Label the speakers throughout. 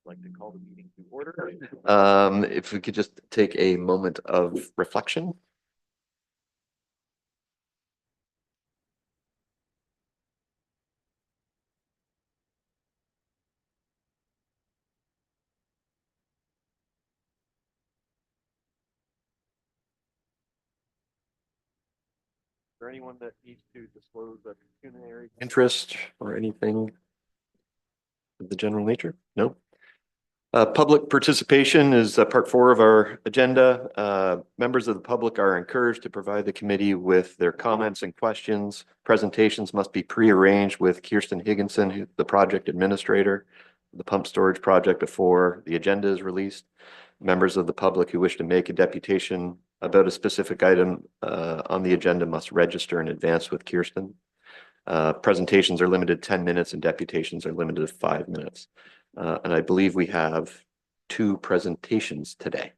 Speaker 1: Like to call the meeting to order. If we could just take a moment of reflection. Is there anyone that needs to disclose a pecuniary interest or anything of the general nature? No. Public participation is part 4 of our agenda. Members of the public are encouraged to provide the committee with their comments and questions. Presentations must be pre-arranged with Kirsten Higginson, the project administrator, the pump storage project before the agenda is released. Members of the public who wish to make a deputation about a specific item on the agenda must register in advance with Kirsten. Presentations are limited 10 minutes and deputations are limited to 5 minutes. And I believe we have 2 presentations today.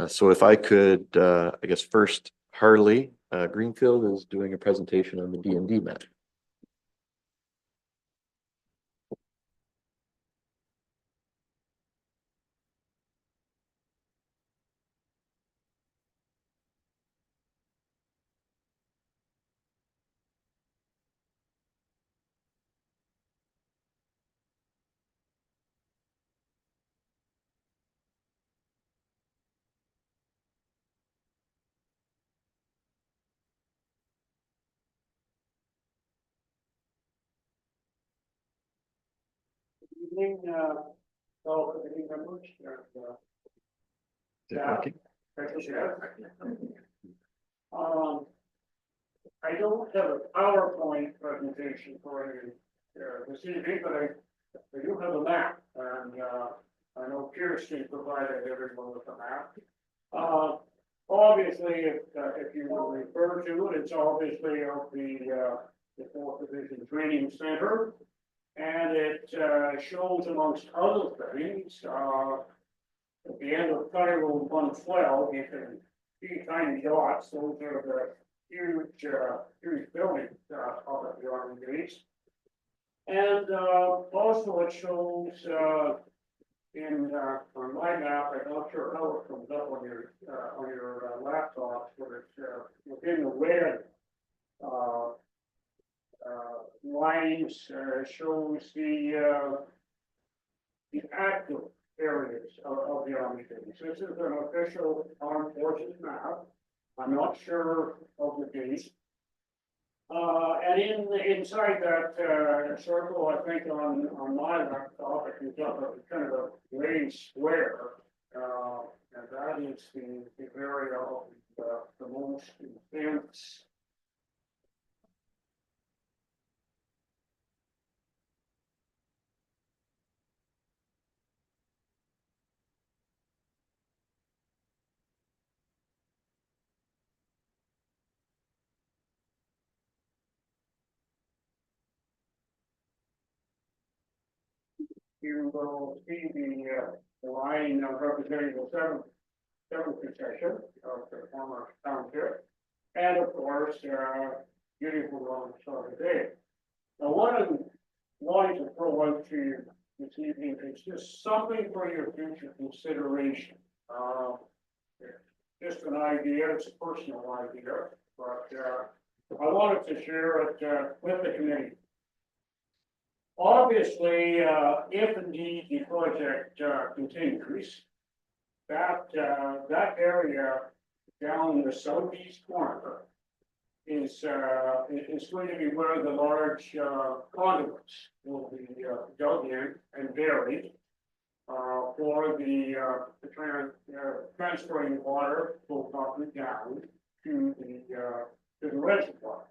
Speaker 1: So if I could, I guess first, Harley Greenfield is doing a presentation on the D&D map.
Speaker 2: Evening, all committee members, staff, special guests. I don't have a PowerPoint presentation for you this evening, but I do have a map, and I know Kirsten provided everyone with a map. Obviously, if you will refer to it, it's obviously of the 4th Division Training Center. And it shows, amongst other things, at the end of County Road 112, you can see tiny dots. Those are the huge buildings of the Army base. And also it shows on my map, I'm not sure how it comes up on your laptop, but it's within the red lines shows the active areas of the Army base. This is an official armed forces map. I'm not sure of the date. And inside that circle, I think on my laptop, it comes up a kind of a gray square, and that is the area of the most intense. You will see the line representing the seventh concession of the former township, and of course, beautiful on the side of the day. Now, what I'm wanting to throw out to you this evening is just something for your future consideration. Just an idea, it's a personal idea, but I wanted to share it with the committee. Obviously, if indeed the project continues, that area down the southeast corner is going to be where the large conduits will be dug in and buried for the transferring water both up and down to the reservoir.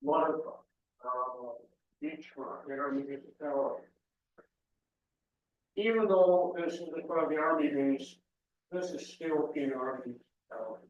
Speaker 2: waterfront, beachfront, in our municipality. Even though this is in front of the Army base, this is still in our municipality.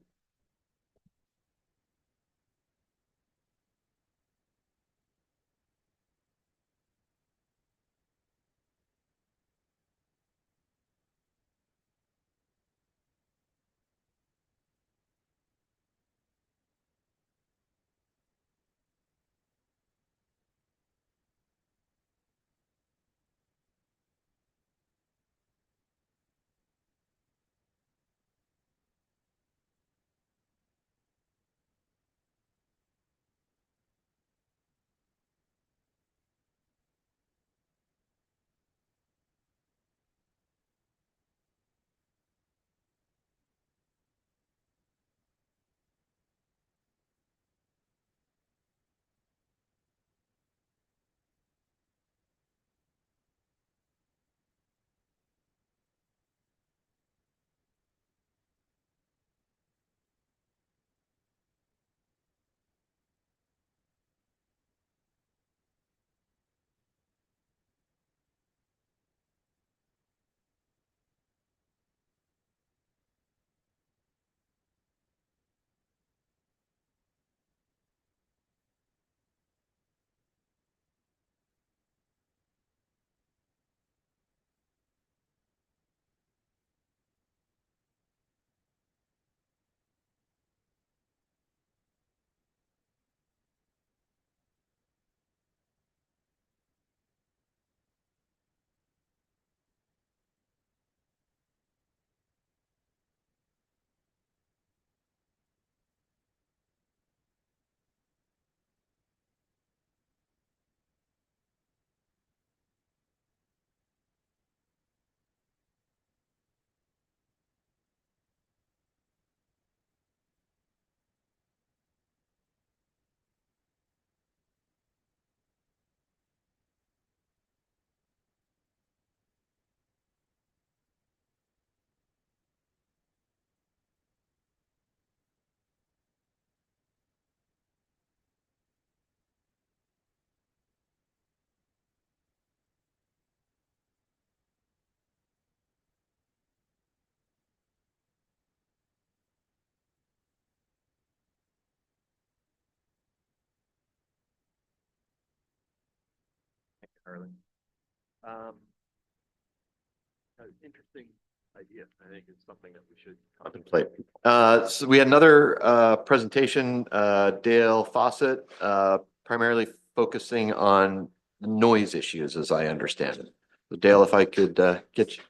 Speaker 1: Harlan. Interesting idea. I think it's something that we should contemplate. So we had another presentation, Dale Fawcett, primarily focusing on noise issues, as I understand it. So Dale, if I could get you.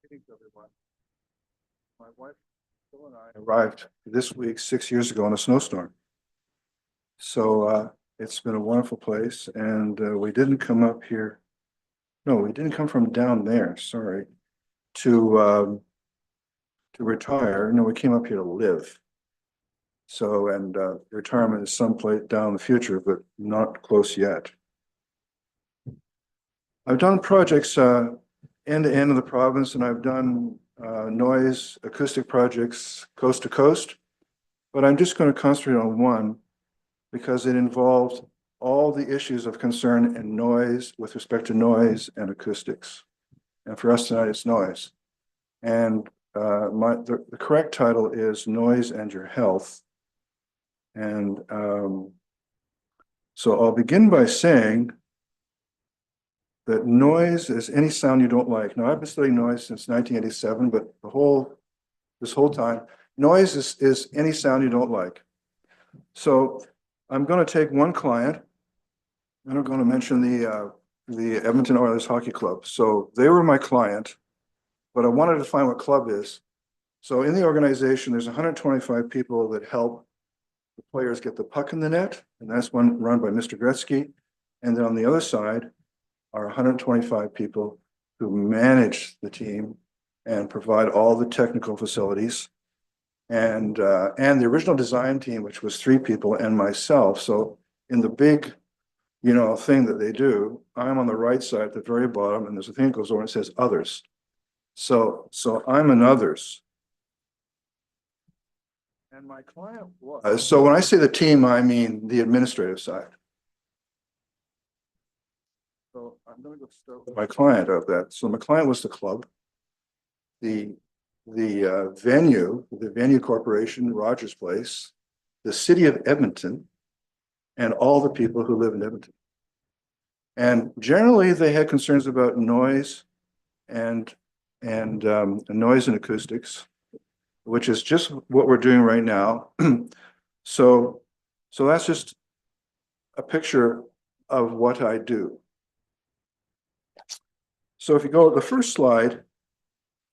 Speaker 3: Greetings, everyone. My wife, Phil, and I arrived this week 6 years ago in a snowstorm. So it's been a wonderful place, and we didn't come up here. No, we didn't come from down there, sorry, to retire. No, we came up here to live. So, and retirement is someplace down the future, but not close yet. I've done projects end to end of the province, and I've done noise acoustic projects coast to coast, but I'm just going to concentrate on one because it involved all the issues of concern and noise with respect to noise and acoustics. And for us tonight, it's noise. And the correct title is Noise and Your Health. And so I'll begin by saying that noise is any sound you don't like. Now, I've been studying noise since 1987, but this whole time, noise is any sound you don't like. So I'm going to take one client, and I'm going to mention the Edmonton Oilers Hockey Club. So they were my client, but I wanted to find what club is. So in the organization, there's 125 people that help the players get the puck in the net, and that's one run by Mr. Gretzky. And then on the other side are 125 people who manage the team and provide all the technical facilities. And the original design team, which was 3 people and myself. So in the big, thing that they do, I'm on the right side at the very bottom, and there's a thing that goes over and says others. So I'm an others. And my client was, so when I say the team, I mean the administrative side. So I'm going to go start with my client of that. So my client was the club, the venue corporation, Rogers Place, the city of Edmonton, and all the people who live in Edmonton. And generally, they had concerns about noise and noise and acoustics, which is just what we're doing right now. So that's just a picture of what I do. So if you go to the first slide,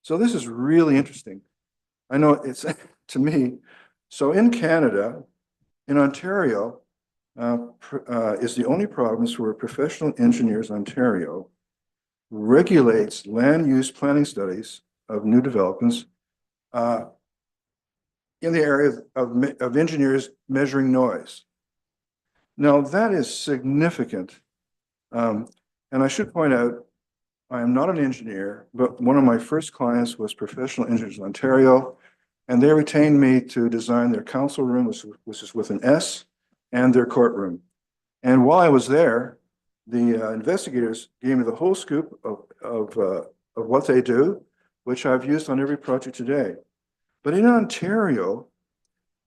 Speaker 3: so this is really interesting. I know it's to me. So in Canada, in Ontario, is the only province where Professional Engineers Ontario regulates land use planning studies of new developments in the area of engineers measuring noise. Now that is significant. And I should point out, I am not an engineer, but one of my first clients was Professional Engineers Ontario, and they retained me to design their council room, which is with an S, and their courtroom. And while I was there, the investigators gave me the whole scoop of what they do, which I've used on every project today. But in Ontario,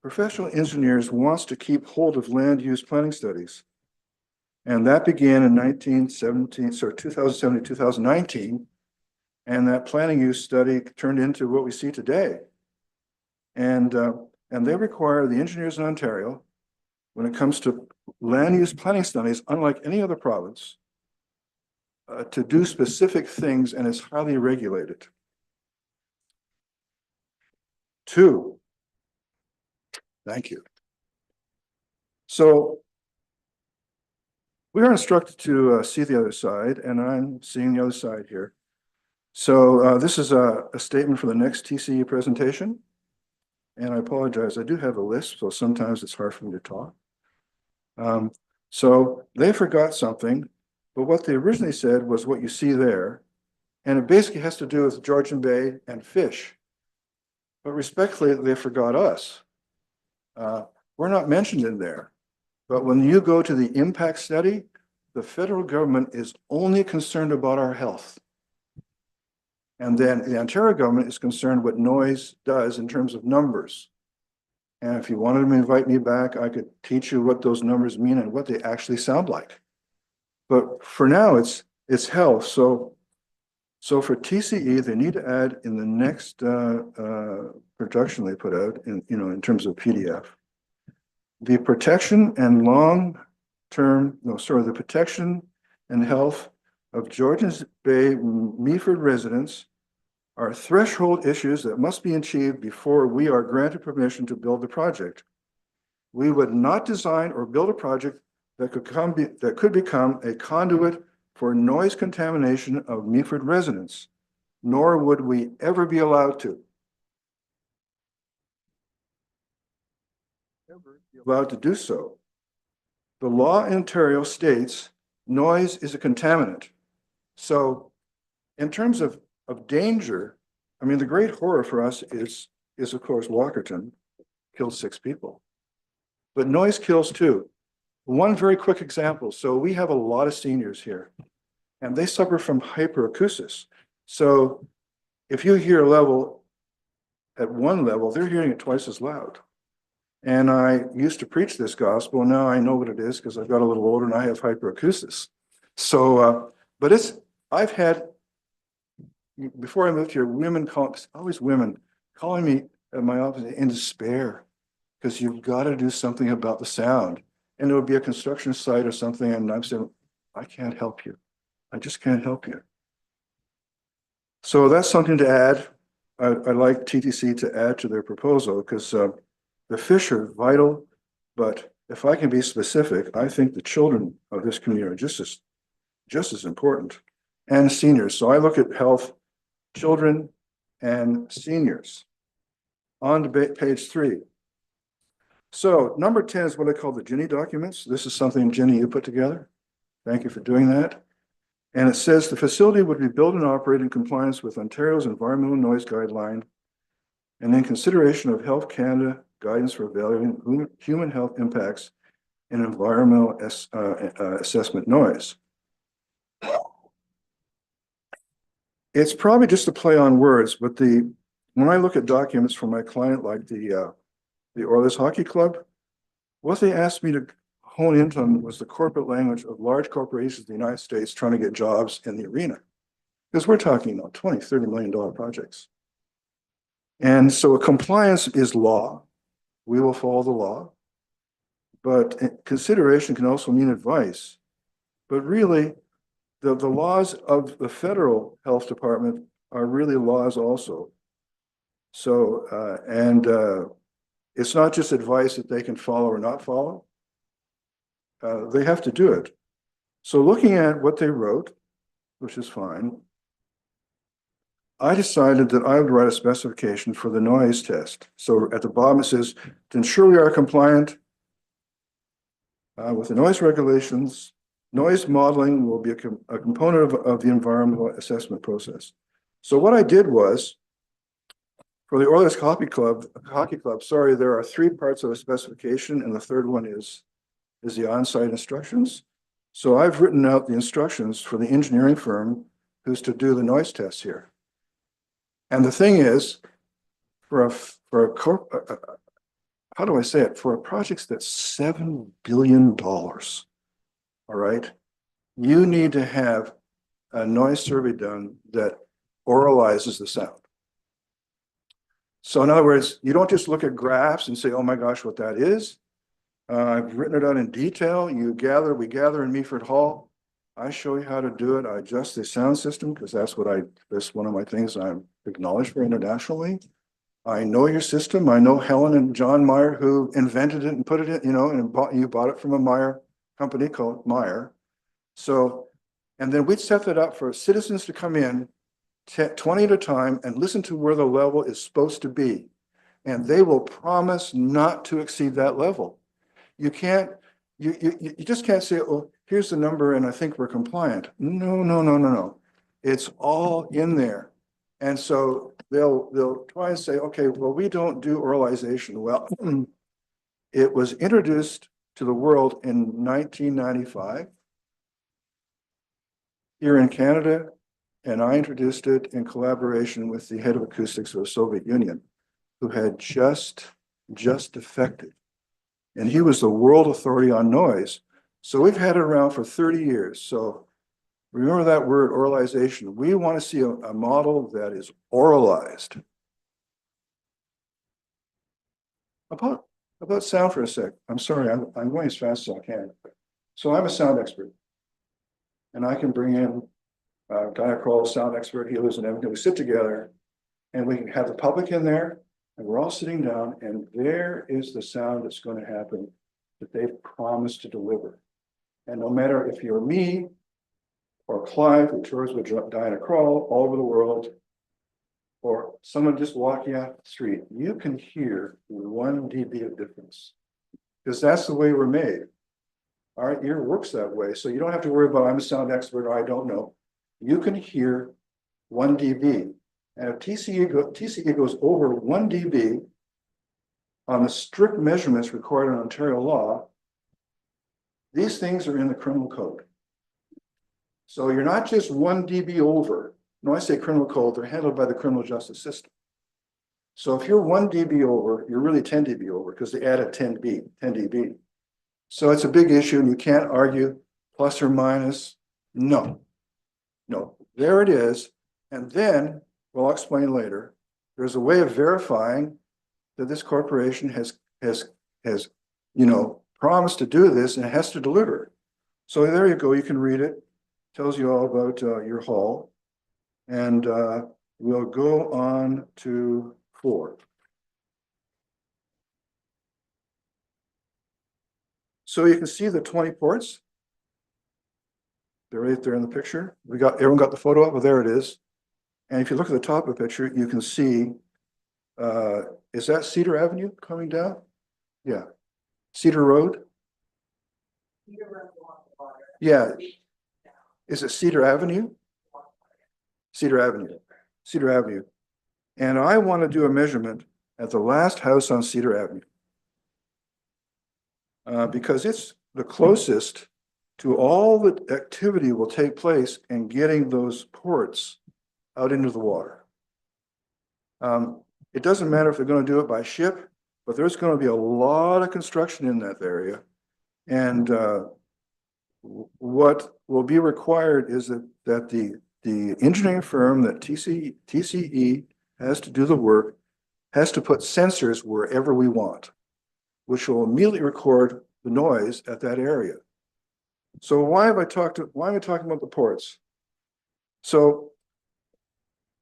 Speaker 3: Professional Engineers wants to keep hold of land use planning studies. And that began in 2017 to 2019. And that planning use study turned into what we see today. And they require the engineers in Ontario, when it comes to land use planning studies, unlike any other province, to do specific things, and it's highly regulated. 2, thank you. So we are instructed to see the other side, and I'm seeing the other side here. So this is a statement for the next TCE presentation. And I apologize, I do have a list, so sometimes it's hard for me to talk. So they forgot something, but what they originally said was what you see there. And it basically has to do with Georgian Bay and fish. But respectfully, they forgot us. We're not mentioned in there. But when you go to the impact study, the federal government is only concerned about our health. And then the Ontario government is concerned what noise does in terms of numbers. And if you wanted to invite me back, I could teach you what those numbers mean and what they actually sound like. But for now, it's health. So for TCE, they need to add in the next production they put out in terms of PDF, the protection and the protection and health of Georgians Bay Meaford residents are threshold issues that must be achieved before we are granted permission to build the project. We would not design or build a project that could become a conduit for noise contamination of Meaford residents, nor would we ever be allowed to. Allowed to do so. The law in Ontario states noise is a contaminant. So in terms of danger, I mean, the great horror for us is of course, Walkerton killed 6 people, but noise kills too. One very quick example. So we have a lot of seniors here and they suffer from hyperacusis. So if you hear a level at one level, they're hearing it twice as loud. And I used to preach this gospel. Now I know what it is because I've got a little older and I have hyperacusis. So, but I've had, before I moved here, always women calling me at my office in despair because you've got to do something about the sound. And it would be a construction site or something. And I'm saying, I can't help you. I just can't help you. So that's something to add. I'd like TTC to add to their proposal because the fish are vital. But if I can be specific, I think the children of this community are just as important. and seniors. So I look at health, children and seniors. On to page 3. So number 10 is what I call the Ginny documents. This is something, Ginny, you put together. Thank you for doing that. And it says the facility would be built and operated in compliance with Ontario's environmental noise guideline and in consideration of Health Canada guidance for evaluating human health impacts and environmental assessment noise. It's probably just a play on words, but when I look at documents from my client, like the Oilers Hockey Club, what they asked me to hone in on was the corporate language of large corporations in the United States trying to get jobs in the arena. Because we're talking about $20–30 million projects. And so compliance is law. We will follow the law. But consideration can also mean advice. But really, the laws of the federal health department are really laws also. So, it's not just advice that they can follow or not follow. They have to do it. So looking at what they wrote, which is fine, I decided that I would write a specification for the noise test. So at the bottom it says, to ensure we are compliant with the noise regulations, noise modeling will be a component of the environmental assessment process. So what I did was, for the Oilers Hockey Club, sorry, there are 3 parts of the specification, and the third one is the on-site instructions. So I've written out the instructions for the engineering firm who's to do the noise tests here. And the thing is, how do I say it? For a project that's $7 billion, all right, you need to have a noise survey done that oralizes the sound. So in other words, you don't just look at graphs and say, oh my gosh, what that is. I've written it out in detail. We gather in Meaford Hall. I show you how to do it. I adjust the sound system because that's one of my things I'm acknowledged for internationally. I know your system. I know Helen and John Meyer who invented it and put it in, and you bought it from a Meyer company called Meyer. So, and then we'd set that up for citizens to come in 20 at a time and listen to where the level is supposed to be. And they will promise not to exceed that level. You can't, you just can't say, oh, here's the number and I think we're compliant. No. It's all in there. And so they'll try and say, okay, well, we don't do oralization. Well, it was introduced to the world in 1995 here in Canada, and I introduced it in collaboration with the head of acoustics of the Soviet Union, who had just defected. And he was the world authority on noise. So we've had it around for 30 years. So remember that word, oralization. We want to see a model that is oralized. About sound for a sec. I'm sorry, I'm going as fast as I can. So I'm a sound expert. And I can bring in a guy called a sound expert. He lives in Edmonton. We sit together and we can have the public in there and we're all sitting down and there is the sound that's going to happen that they've promised to deliver. And no matter if you're me or Clive, who tours with Diana Krall all over the world, or someone just walking out the street, you can hear 1 dB of difference because that's the way we're made. Our ear works that way. So you don't have to worry about, I'm a sound expert or I don't know. You can hear 1 dB. And if TCE goes over 1 dB on the strict measurements required in Ontario law, these things are in the criminal code. So you're not just 1 dB over. No, I say criminal code, they're handled by the criminal justice system. So if you're 1 dB over, you're really 10 dB over because they added 10 dB. So it's a big issue and you can't argue plus or minus. No, there it is. And then, well, I'll explain later, there's a way of verifying that this corporation has promised to do this and it has to deliver. So there you go, you can read it. Tells you all about your hall. And we'll go on to 4. So you can see the 20 ports. They're right there in the picture. Everyone got the photo up? Well, there it is. And if you look at the top of the picture, you can see, is that Cedar Avenue coming down? Yeah. Cedar Road? Yeah. Is it Cedar Avenue? Cedar Avenue. Cedar Avenue. And I want to do a measurement at the last house on Cedar Avenue. Because it's the closest to all the activity will take place in getting those ports out into the water. It doesn't matter if they're going to do it by ship, but there's going to be a lot of construction in that area. And what will be required is that the engineering firm that TCE has to do the work has to put sensors wherever we want, which will immediately record the noise at that area. So why am I talking about the ports? So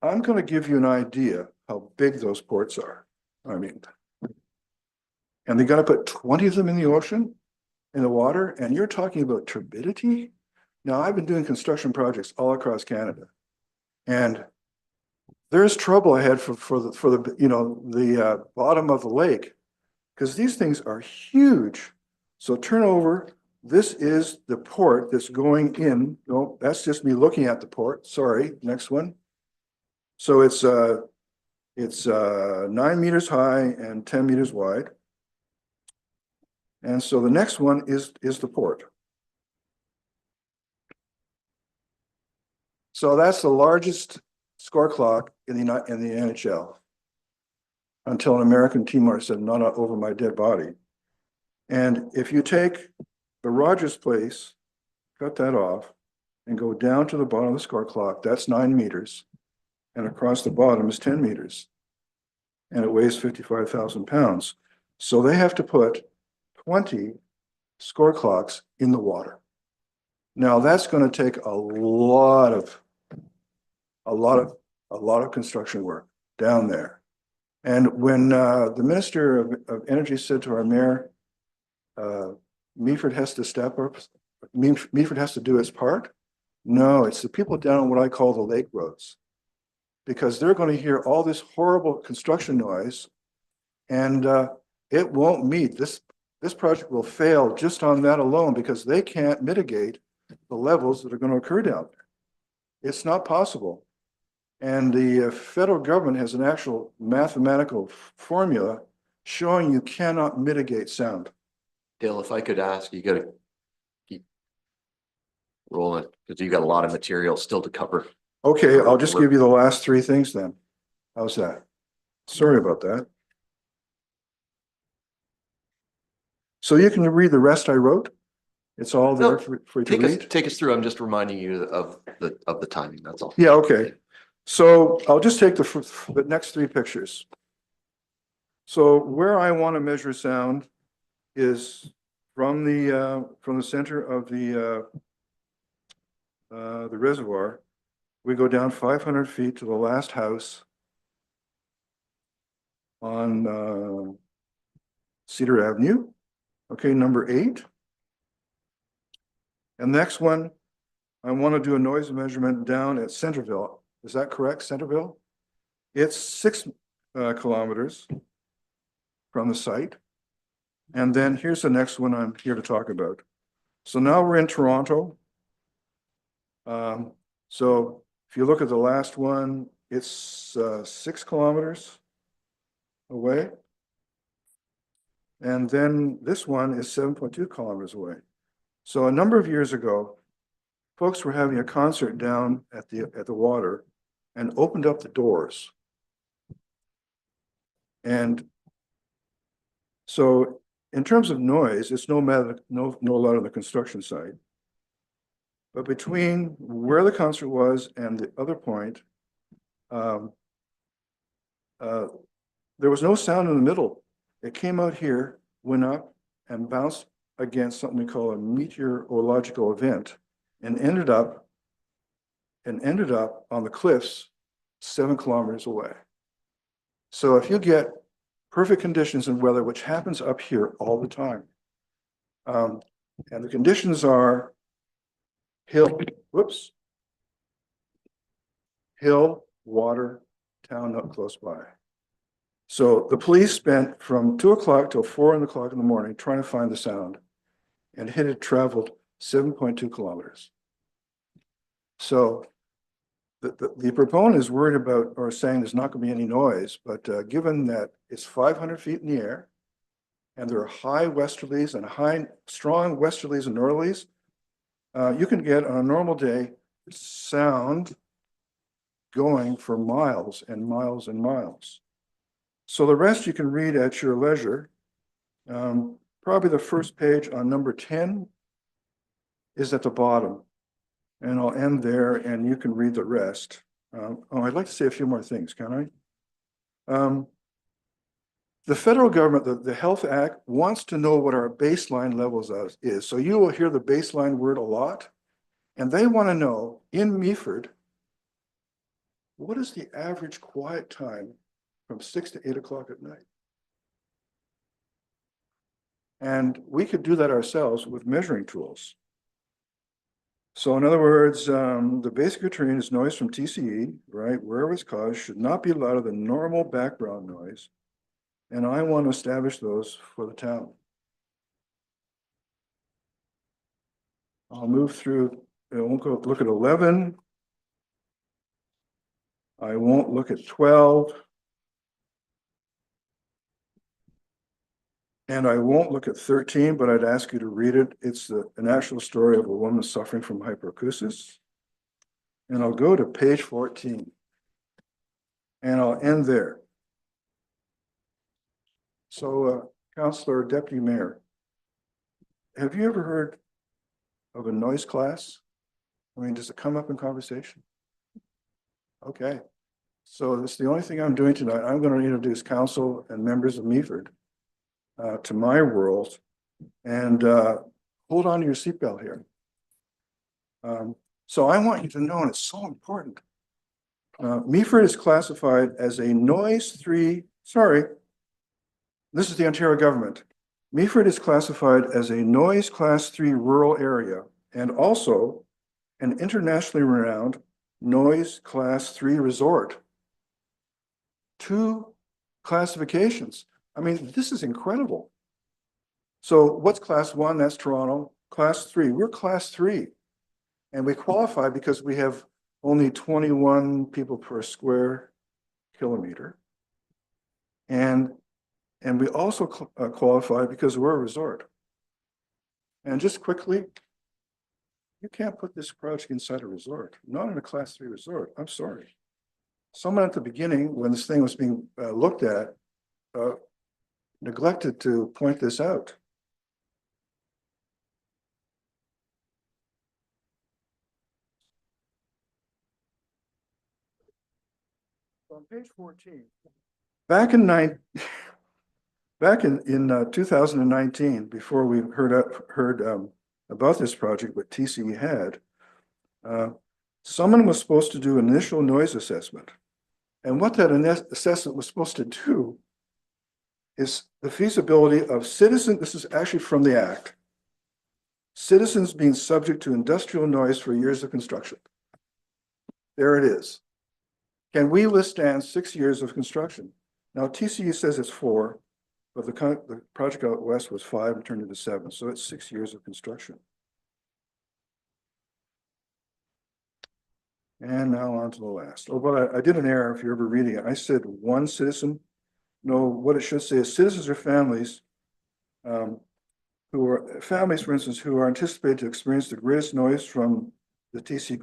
Speaker 3: I'm going to give you an idea how big those ports are. I mean, and they're going to put 20 of them in the ocean, in the water, and you're talking about turbidity. Now, I've been doing construction projects all across Canada, and there's trouble ahead for the bottom of the lake, because these things are huge. So turn over. This is the port that's going in. No, that's just me looking at the port. Sorry, next one. So it's 9 meters high and 10 meters wide. And so the next one is the port. So that's the largest score clock in the NHL, until an American teamer said, "No, not over my dead body." And if you take the Rogers Place, cut that off, and go down to the bottom of the score clock, that's 9 meters. And across the bottom is 10 meters. And it weighs 55,000 pounds. So they have to put 20 score clocks in the water. Now that's going to take a lot of construction work down there. And when the Minister of Energy said to our mayor, Meaford has to step up, Meaford has to do its part. No, it's the people down on what I call the lake roads, because they're going to hear all this horrible construction noise, and it won't meet. This project will fail just on that alone, because they can't mitigate the levels that are going to occur down there. It's not possible. And the federal government has an actual mathematical formula showing you cannot mitigate sound.
Speaker 1: Dale, if I could ask, you gotta keep rolling, because you've got a lot of material still to cover.
Speaker 3: Okay, I'll just give you the last 3 things then. How's that? Sorry about that. So you can read the rest I wrote. It's all there for you to read.
Speaker 1: Take us through. I'm just reminding you of the timing. That's all.
Speaker 3: Yeah, okay. So I'll just take the next 3 pictures. So where I want to measure sound is from the center of the reservoir. We go down 500 feet to the last house on Cedar Avenue. Okay, number 8. And next one, I want to do a noise measurement down at Centerville. Is that correct, Centerville? It's 6 kilometers from the site. And then here's the next one I'm here to talk about. So now we're in Toronto. So if you look at the last one, it's 6 kilometers away. And then this one is 7.2 kilometers away. So a number of years ago, folks were having a concert down at the water and opened up the doors. And so in terms of noise, it's no louder on the construction site. But between where the concert was and the other point, there was no sound in the middle. It came out here, went up, and bounced against something we call a meteorological event, and ended up on the cliffs 7 kilometers away. So if you get perfect conditions in weather, which happens up here all the time, and the conditions are whoops. Hill, water, town up close by. So the police spent from 2 o'clock till 4 o'clock in the morning trying to find the sound, and it had traveled 7.2 kilometers. So the proponent is worried about, or saying there's not going to be any noise, but given that it's 500 feet in the air, and there are high westerlies and strong westerlies and northerlies, you can get on a normal day sound going for miles and miles and miles. So the rest you can read at your leisure. Probably the first page on number 10 is at the bottom. And I'll end there and you can read the rest. I'd like to say a few more things, can I? The federal government, the Health Act, wants to know what our baseline levels is. So you will hear the baseline word a lot. And they want to know, in Meaford, what is the average quiet time from 6 to 8 o'clock at night? And we could do that ourselves with measuring tools. So in other words, the basic criterion is noise from TCE, right, wherever it's caused, should not be louder than normal background noise. And I want to establish those for the town. I'll move through, I won't go look at 11. I won't look at 12. And I won't look at 13, but I'd ask you to read it. It's an actual story of a woman suffering from hyperacusis. And I'll go to page 14. And I'll end there. So, Councillor, Deputy Mayor, have you ever heard of a noise class? I mean, does it come up in conversation? Okay. So that's the only thing I'm doing tonight. I'm going to introduce council and members of Meaford to my world, and hold on to your seatbelt here. So I want you to know, and it's so important, Meaford is classified as a noise 3, sorry, this is the Ontario government. Meaford is classified as a noise class 3 rural area, and also an internationally renowned noise class 3 resort. 2 classifications. I mean, this is incredible. So what's class 1? That's Toronto. Class 3, we're class 3. And we qualify because we have only 21 people per square kilometer. And we also qualify because we're a resort. And just quickly, you can't put this project inside a resort, not in a class 3 resort. I'm sorry. Someone at the beginning, when this thing was being looked at, neglected to point this out. On page 14, back in 2019, before we heard about this project, what TCE had, someone was supposed to do initial noise assessment. And what that assessment was supposed to do is the feasibility of citizen, this is actually from the Act, citizens being subject to industrial noise for years of construction. There it is. Can we withstand 6 years of construction? Now, TCE says it's 4, but the project out west was 5 and turned into 7. So it's 6 years of construction. And now on to the last. Oh, but I did an error if you're ever reading it. I said one citizen. No, what it should say is citizens or families for instance, who are anticipated to experience the greatest noise from the TC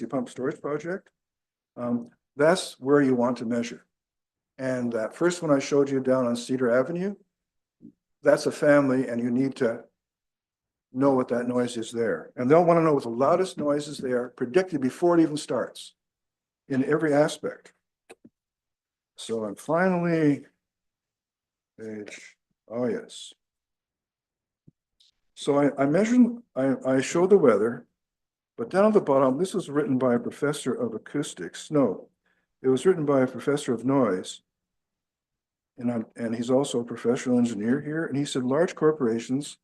Speaker 3: pump storage project. That's where you want to measure. And that first one I showed you down on Cedar Avenue, that's a family, and you need to know what that noise is there. And they'll want to know what the loudest noises they are predicted before it even starts in every aspect. So I'm finally oh yes. So I measured, I showed the weather, but down at the bottom, this was written by a professor of acoustics. No, it was written by a professor of noise. And he's also a professional engineer here. And he said large corporations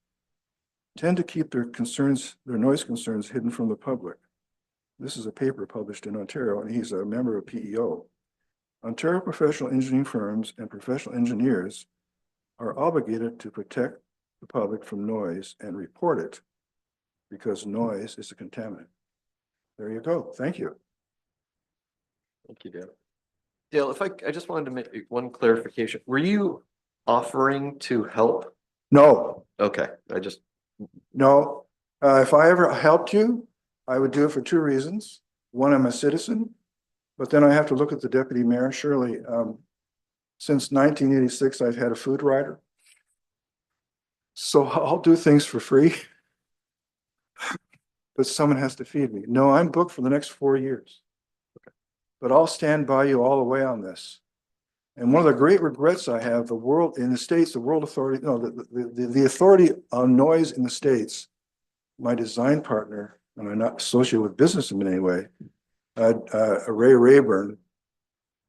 Speaker 3: tend to keep their concerns, their noise concerns hidden from the public. This is a paper published in Ontario, and he's a member of PEO. Ontario professional engineering firms and professional engineers are obligated to protect the public from noise and report it because noise is a contaminant. There you go. Thank you.
Speaker 1: Thank you, Dale. Dale, if I just wanted to make one clarification. Were you offering to help?
Speaker 3: No,
Speaker 1: Okay,
Speaker 3: no. If I ever helped you, I would do it for two reasons. One, I'm a citizen, but then I have to look at the deputy mayor. Surely, since 1986, I've had a food rider. So I'll do things for free. But someone has to feed me. No, I'm booked for the next 4 years. But I'll stand by you all the way on this. And one of the great regrets I have, the world in the States, the world authority, no, the authority on noise in the States, my design partner, and I'm not associated with business in any way, Ray Rayburn,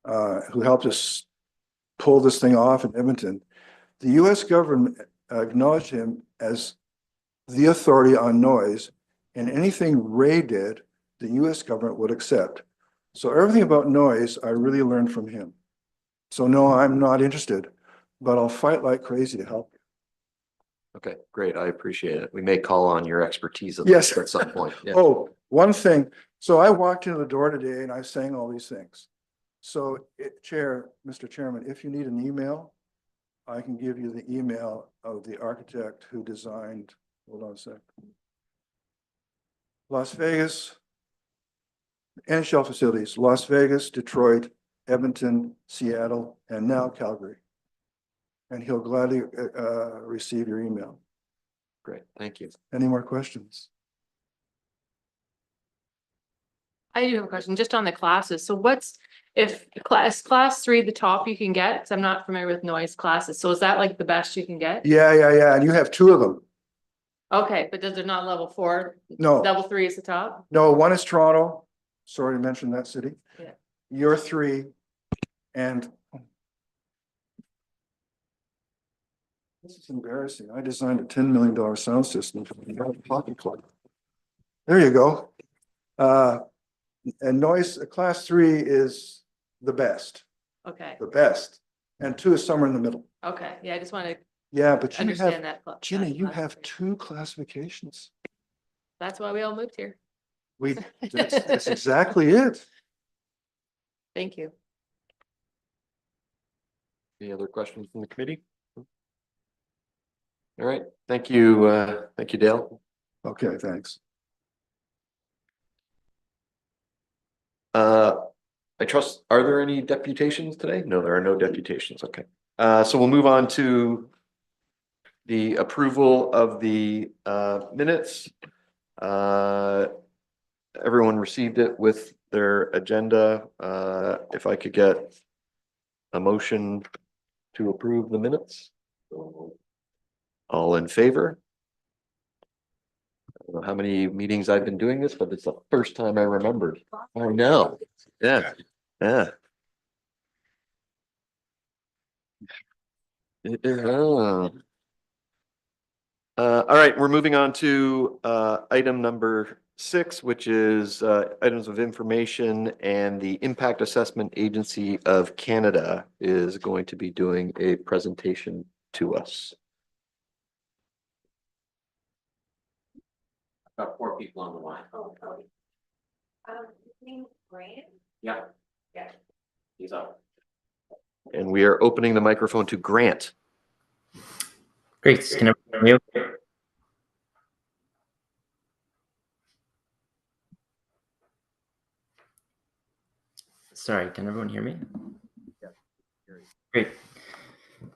Speaker 3: who helped us pull this thing off in Edmonton. The US government acknowledged him as the authority on noise, and anything Ray did, the US government would accept. So everything about noise, I really learned from him. So no, I'm not interested, but I'll fight like crazy to help you.
Speaker 1: okay, great. I appreciate it. We may call on your expertise
Speaker 3: Yes.
Speaker 1: at some point. Yeah.
Speaker 3: Oh, one thing. So I walked into the door today and I was saying all these things. So Mr. Chairman, if you need an email, I can give you the email of the architect who designed, hold on a sec. Las Vegas, NHL facilities, Las Vegas, Detroit, Edmonton, Seattle, and now Calgary. And he'll gladly receive your email.
Speaker 1: Great, thank you.
Speaker 3: Any more questions?
Speaker 4: I do have a question just on the classes. So what's, if class 3, the top you can get, because I'm not familiar with noise classes. So is that like the best you can get?
Speaker 3: Yeah. And you have 2 of them.
Speaker 4: Okay, but does there not level 4?
Speaker 3: No.
Speaker 4: Level 3 is the top?
Speaker 3: No, one is Toronto. Sorry to mention that city.
Speaker 4: Yeah.
Speaker 3: You're 3. And this is embarrassing. I designed a $10 million sound system for the Pocket Club. There you go. And noise, class 3 is the best,
Speaker 4: Okay,
Speaker 3: and 2 is somewhere in the middle.
Speaker 4: okay. Yeah, I just want to
Speaker 3: Yeah, but you
Speaker 4: understand
Speaker 3: have,
Speaker 4: that.
Speaker 3: Ginny, you have
Speaker 4: classification.
Speaker 3: 2 classifications.
Speaker 4: That's why we all moved here.
Speaker 3: That's exactly it.
Speaker 4: Thank you.
Speaker 1: Any other questions from the committee? All right, thank you. Thank you, Dale.
Speaker 3: Okay, thanks.
Speaker 1: I trust, are there any deputations today? No, there are no deputations. Okay. So we'll move on to the approval of the minutes. Everyone received it with their agenda. If I could get a motion to approve the minutes. All in favor? I don't know how many meetings I've been doing this, but it's the first time I remembered. I know. Yeah. Yeah. All right, we're moving on to item number 6, which is items of information, and the Impact Assessment Agency of Canada is going to be doing a presentation to us.
Speaker 5: Got 4 people on the line.
Speaker 6: Name Grant?
Speaker 5: Yeah.
Speaker 6: Yeah.
Speaker 5: He's up.
Speaker 1: And we are opening the microphone to Grant.
Speaker 5: Great. Can everyone hear me? Sorry, can everyone hear me? Great.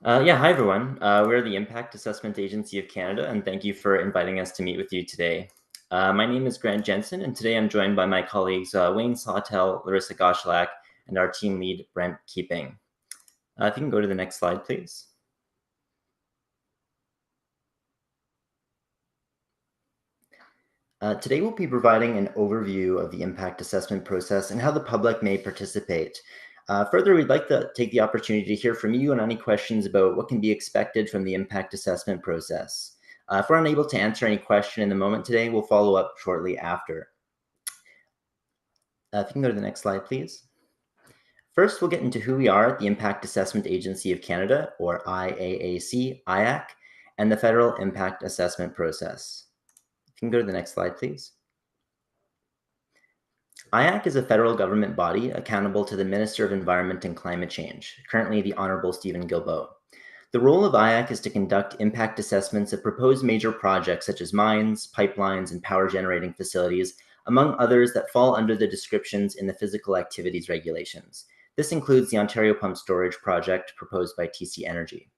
Speaker 5: Yeah, hi everyone. We're the Impact Assessment Agency of Canada, and thank you for inviting us to meet with you today. My name is Grant Jensen, and today I'm joined by my colleagues Wayne Sawtell, Larissa Goschlak, and our team lead, Brent Keeping. If you can go to the next slide, please. Today we'll be providing an overview of the impact assessment process and how the public may participate. Further, we'd like to take the opportunity to hear from you on any questions about what can be expected from the impact assessment process. If we're unable to answer any question in the moment today, we'll follow up shortly after. If you can go to the next slide, please. First, we'll get into who we are at the Impact Assessment Agency of Canada, or IAAC, IAC, and the Federal Impact Assessment process. If you can go to the next slide, please. IAC is a federal government body accountable to the Minister of Environment and Climate Change, currently the Honourable Stephen Guilbeault. The role of IAC is to conduct impact assessments of proposed major projects such as mines, pipelines, and power generating facilities, among others that fall under the descriptions in the Physical Activities Regulations. This includes the Ontario Pump Storage Project proposed by TC Energy.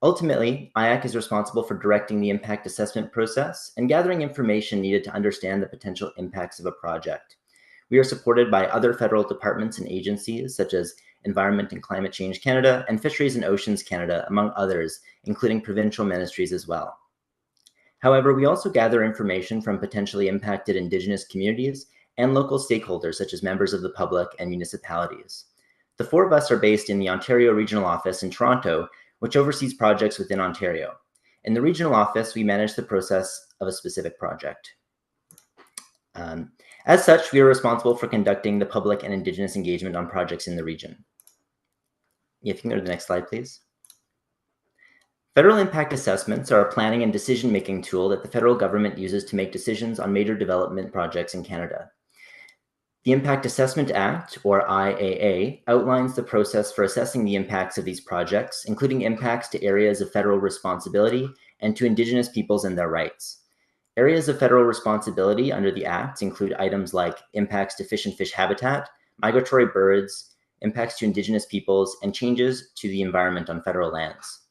Speaker 5: Ultimately, IAC is responsible for directing the impact assessment process and gathering information needed to understand the potential impacts of a project. We are supported by other federal departments and agencies such as Environment and Climate Change Canada and Fisheries and Oceans Canada, among others, including provincial ministries as well. However, we also gather information from potentially impacted Indigenous communities and local stakeholders such as members of the public and municipalities. The four of us are based in the Ontario Regional Office in Toronto, which oversees projects within Ontario. In the regional office, we manage the process of a specific project. As such, we are responsible for conducting the public and Indigenous engagement on projects in the region. If you can go to the next slide, please. Federal impact assessments are a planning and decision-making tool that the federal government uses to make decisions on major development projects in Canada. The Impact Assessment Act, or IAA, outlines the process for assessing the impacts of these projects, including impacts to areas of federal responsibility and to Indigenous peoples and their rights. Areas of federal responsibility under the Act include items like impacts to fish and fish habitat, migratory birds, impacts to Indigenous peoples, and changes to the environment on federal lands.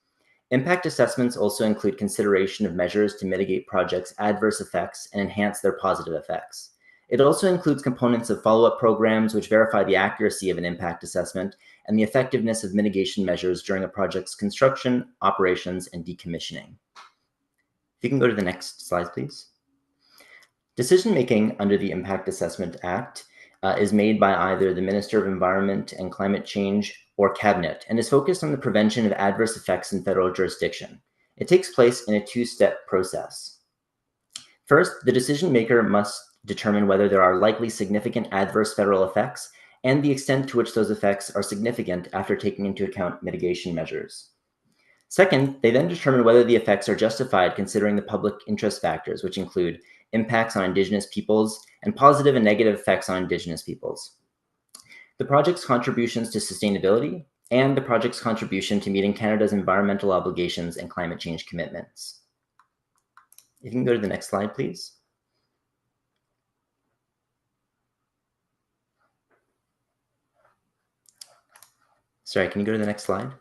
Speaker 5: Impact assessments also include consideration of measures to mitigate projects' adverse effects and enhance their positive effects. It also includes components of follow-up programs which verify the accuracy of an impact assessment and the effectiveness of mitigation measures during a project's construction, operations, and decommissioning. If you can go to the next slide, please. Decision-making under the Impact Assessment Act is made by either the Minister of Environment and Climate Change or Cabinet and is focused on the prevention of adverse effects in federal jurisdiction. It takes place in a two-step process. First, the decision-maker must determine whether there are likely significant adverse federal effects and the extent to which those effects are significant after taking into account mitigation measures. Second, they then determine whether the effects are justified considering the public interest factors, which include impacts on Indigenous peoples and positive and negative effects on Indigenous peoples, the project's contributions to sustainability, and the project's contribution to meeting Canada's environmental obligations and climate change commitments. If you can go to the next slide, please. Sorry, can you go to the next slide?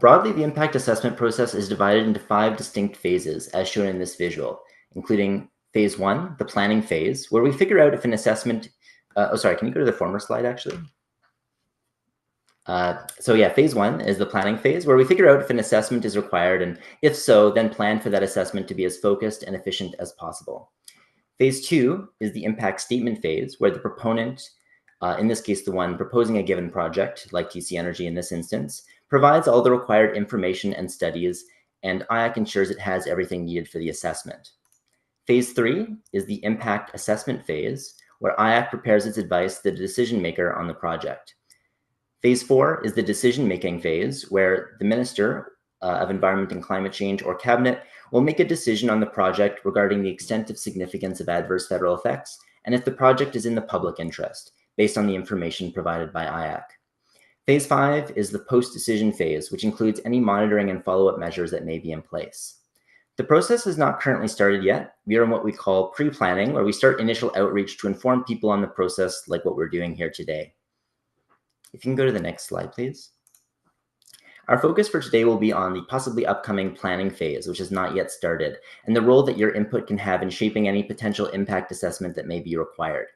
Speaker 5: Broadly, the impact assessment process is divided into 5 distinct phases, as shown in this visual, including phase 1, the planning phase, where we figure out if an assessment, can you go to the former slide, actually? Phase 1 is the planning phase, where we figure out if an assessment is required, and if so, then plan for that assessment to be as focused and efficient as possible. Phase 2 is the impact statement phase, where the proponent, in this case, the one proposing a given project, like TC Energy in this instance, provides all the required information and studies, and IAC ensures it has everything needed for the assessment. Phase 3 is the impact assessment phase, where IAC prepares its advice to the decision maker on the project. Phase 4 is the decision-making phase, where the Minister of Environment and Climate Change or Cabinet will make a decision on the project regarding the extent of significance of adverse federal effects and if the project is in the public interest, based on the information provided by IAC. Phase 5 is the post-decision phase, which includes any monitoring and follow-up measures that may be in place. The process has not currently started yet. We are in what we call pre-planning, where we start initial outreach to inform people on the process, like what we're doing here today. If you can go to the next slide, please. Our focus for today will be on the possibly upcoming planning phase, which has not yet started, and the role that your input can have in shaping any potential impact assessment that may be required.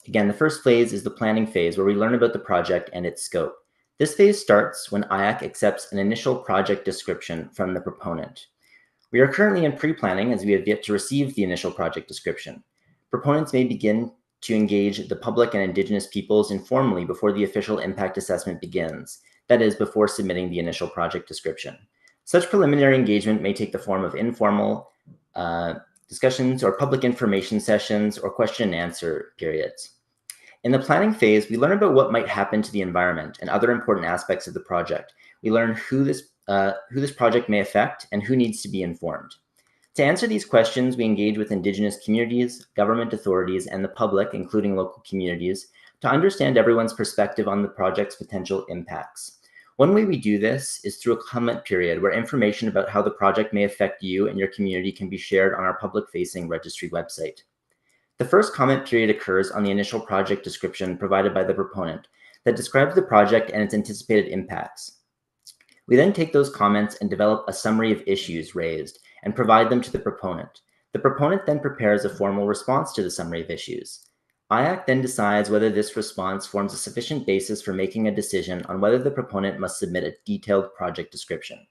Speaker 5: Again, the first phase is the planning phase, where we learn about the project and its scope. This phase starts when IAC accepts an initial project description from the proponent. We are currently in pre-planning as we have yet to receive the initial project description. Proponents may begin to engage the public and Indigenous peoples informally before the official impact assessment begins. that is, before submitting the initial project description. Such preliminary engagement may take the form of informal discussions or public information sessions or question and answer periods. In the planning phase, we learn about what might happen to the environment and other important aspects of the project. We learn who this project may affect and who needs to be informed. To answer these questions, we engage with Indigenous communities, government authorities, and the public, including local communities, to understand everyone's perspective on the project's potential impacts. One way we do this is through a comment period where information about how the project may affect you and your community can be shared on our public-facing registry website. The first comment period occurs on the initial project description provided by the proponent that describes the project and its anticipated impacts. We then take those comments and develop a summary of issues raised and provide them to the proponent. The proponent then prepares a formal response to the summary of issues. IAC then decides whether this response forms a sufficient basis for making a decision on whether the proponent must submit a detailed project description.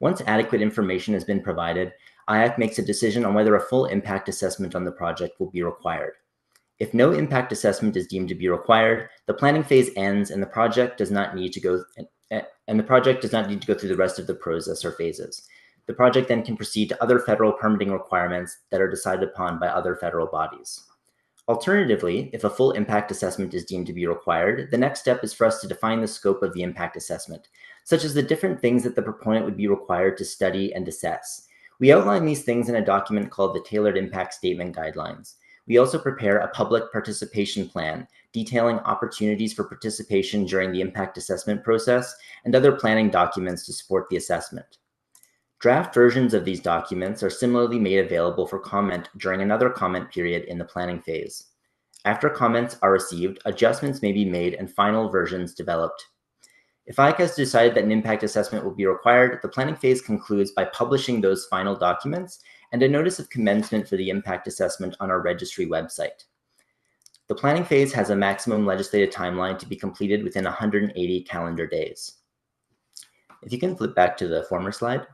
Speaker 5: Once adequate information has been provided, IAC makes a decision on whether a full impact assessment on the project will be required. If no impact assessment is deemed to be required, the planning phase ends and the project does not need to go through the rest of the process or phases. The project then can proceed to other federal permitting requirements that are decided upon by other federal bodies. Alternatively, if a full impact assessment is deemed to be required, the next step is for us to define the scope of the impact assessment, such as the different things that the proponent would be required to study and assess. We outline these things in a document called the Tailored Impact Statement Guidelines. We also prepare a public participation plan detailing opportunities for participation during the impact assessment process and other planning documents to support the assessment. Draft versions of these documents are similarly made available for comment during another comment period in the planning phase. After comments are received, adjustments may be made and final versions developed. If IAC has decided that an impact assessment will be required, the planning phase concludes by publishing those final documents and a notice of commencement for the impact assessment on our registry website. The planning phase has a maximum legislative timeline to be completed within 180 calendar days. If you can flip back to the former slide.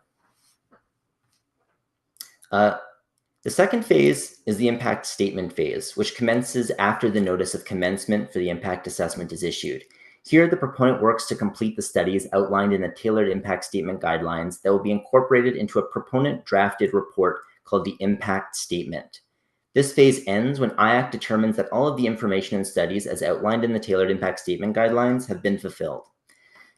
Speaker 5: The second phase is the impact statement phase, which commences after the notice of commencement for the impact assessment is issued. Here, the proponent works to complete the studies outlined in the Tailored Impact Statement Guidelines that will be incorporated into a proponent-drafted report called the Impact Statement. This phase ends when IAC determines that all of the information and studies as outlined in the Tailored Impact Statement Guidelines have been fulfilled.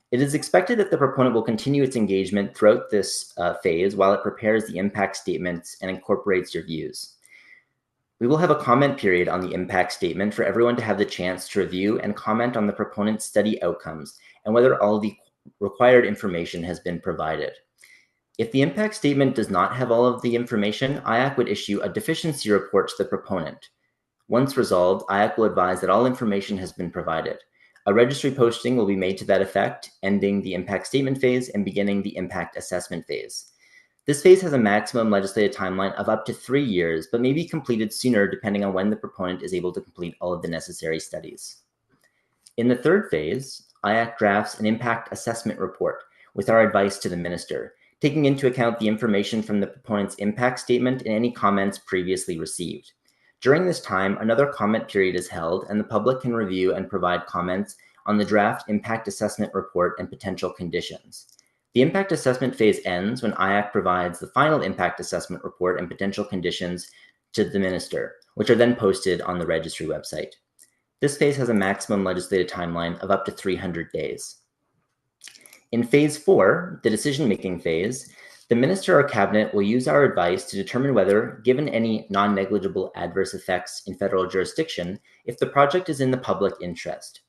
Speaker 5: It is expected that the proponent will continue its engagement throughout this phase while it prepares the impact statements and incorporates your views. We will have a comment period on the impact statement for everyone to have the chance to review and comment on the proponent's study outcomes and whether all the required information has been provided. If the impact statement does not have all of the information, IAC would issue a deficiency report to the proponent. Once resolved, IAC will advise that all information has been provided. A registry posting will be made to that effect, ending the impact statement phase and beginning the impact assessment phase. This phase has a maximum legislative timeline of up to 3 years, but may be completed sooner depending on when the proponent is able to complete all of the necessary studies. In the third phase, IAC drafts an impact assessment report with our advice to the minister, taking into account the information from the proponent's impact statement and any comments previously received. During this time, another comment period is held and the public can review and provide comments on the draft impact assessment report and potential conditions. The impact assessment phase ends when IAC provides the final impact assessment report and potential conditions to the minister, which are then posted on the registry website. This phase has a maximum legislative timeline of up to 300 days. In phase 4, the decision-making phase, the minister or cabinet will use our advice to determine whether, given any non-negligible adverse effects in federal jurisdiction, if the project is in the public interest.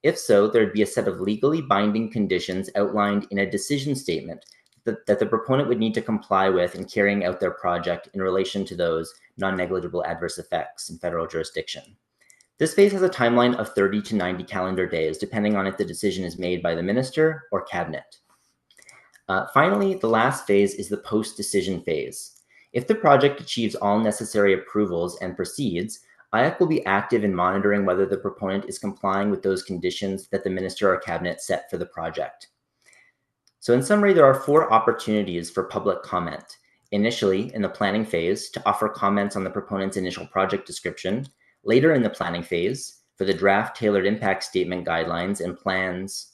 Speaker 5: If so, there would be a set of legally binding conditions outlined in a decision statement that the proponent would need to comply with in carrying out their project in relation to those non-negligible adverse effects in federal jurisdiction. This phase has a timeline of 30 to 90 calendar days, depending on if the decision is made by the minister or cabinet. Finally, the last phase is the post-decision phase. If the project achieves all necessary approvals and proceeds, IAC will be active in monitoring whether the proponent is complying with those conditions that the minister or cabinet set for the project. So in summary, there are 4 opportunities for public comment. Initially, in the planning phase, to offer comments on the proponent's initial project description. Later in the planning phase, for the draft tailored impact statement guidelines and plans.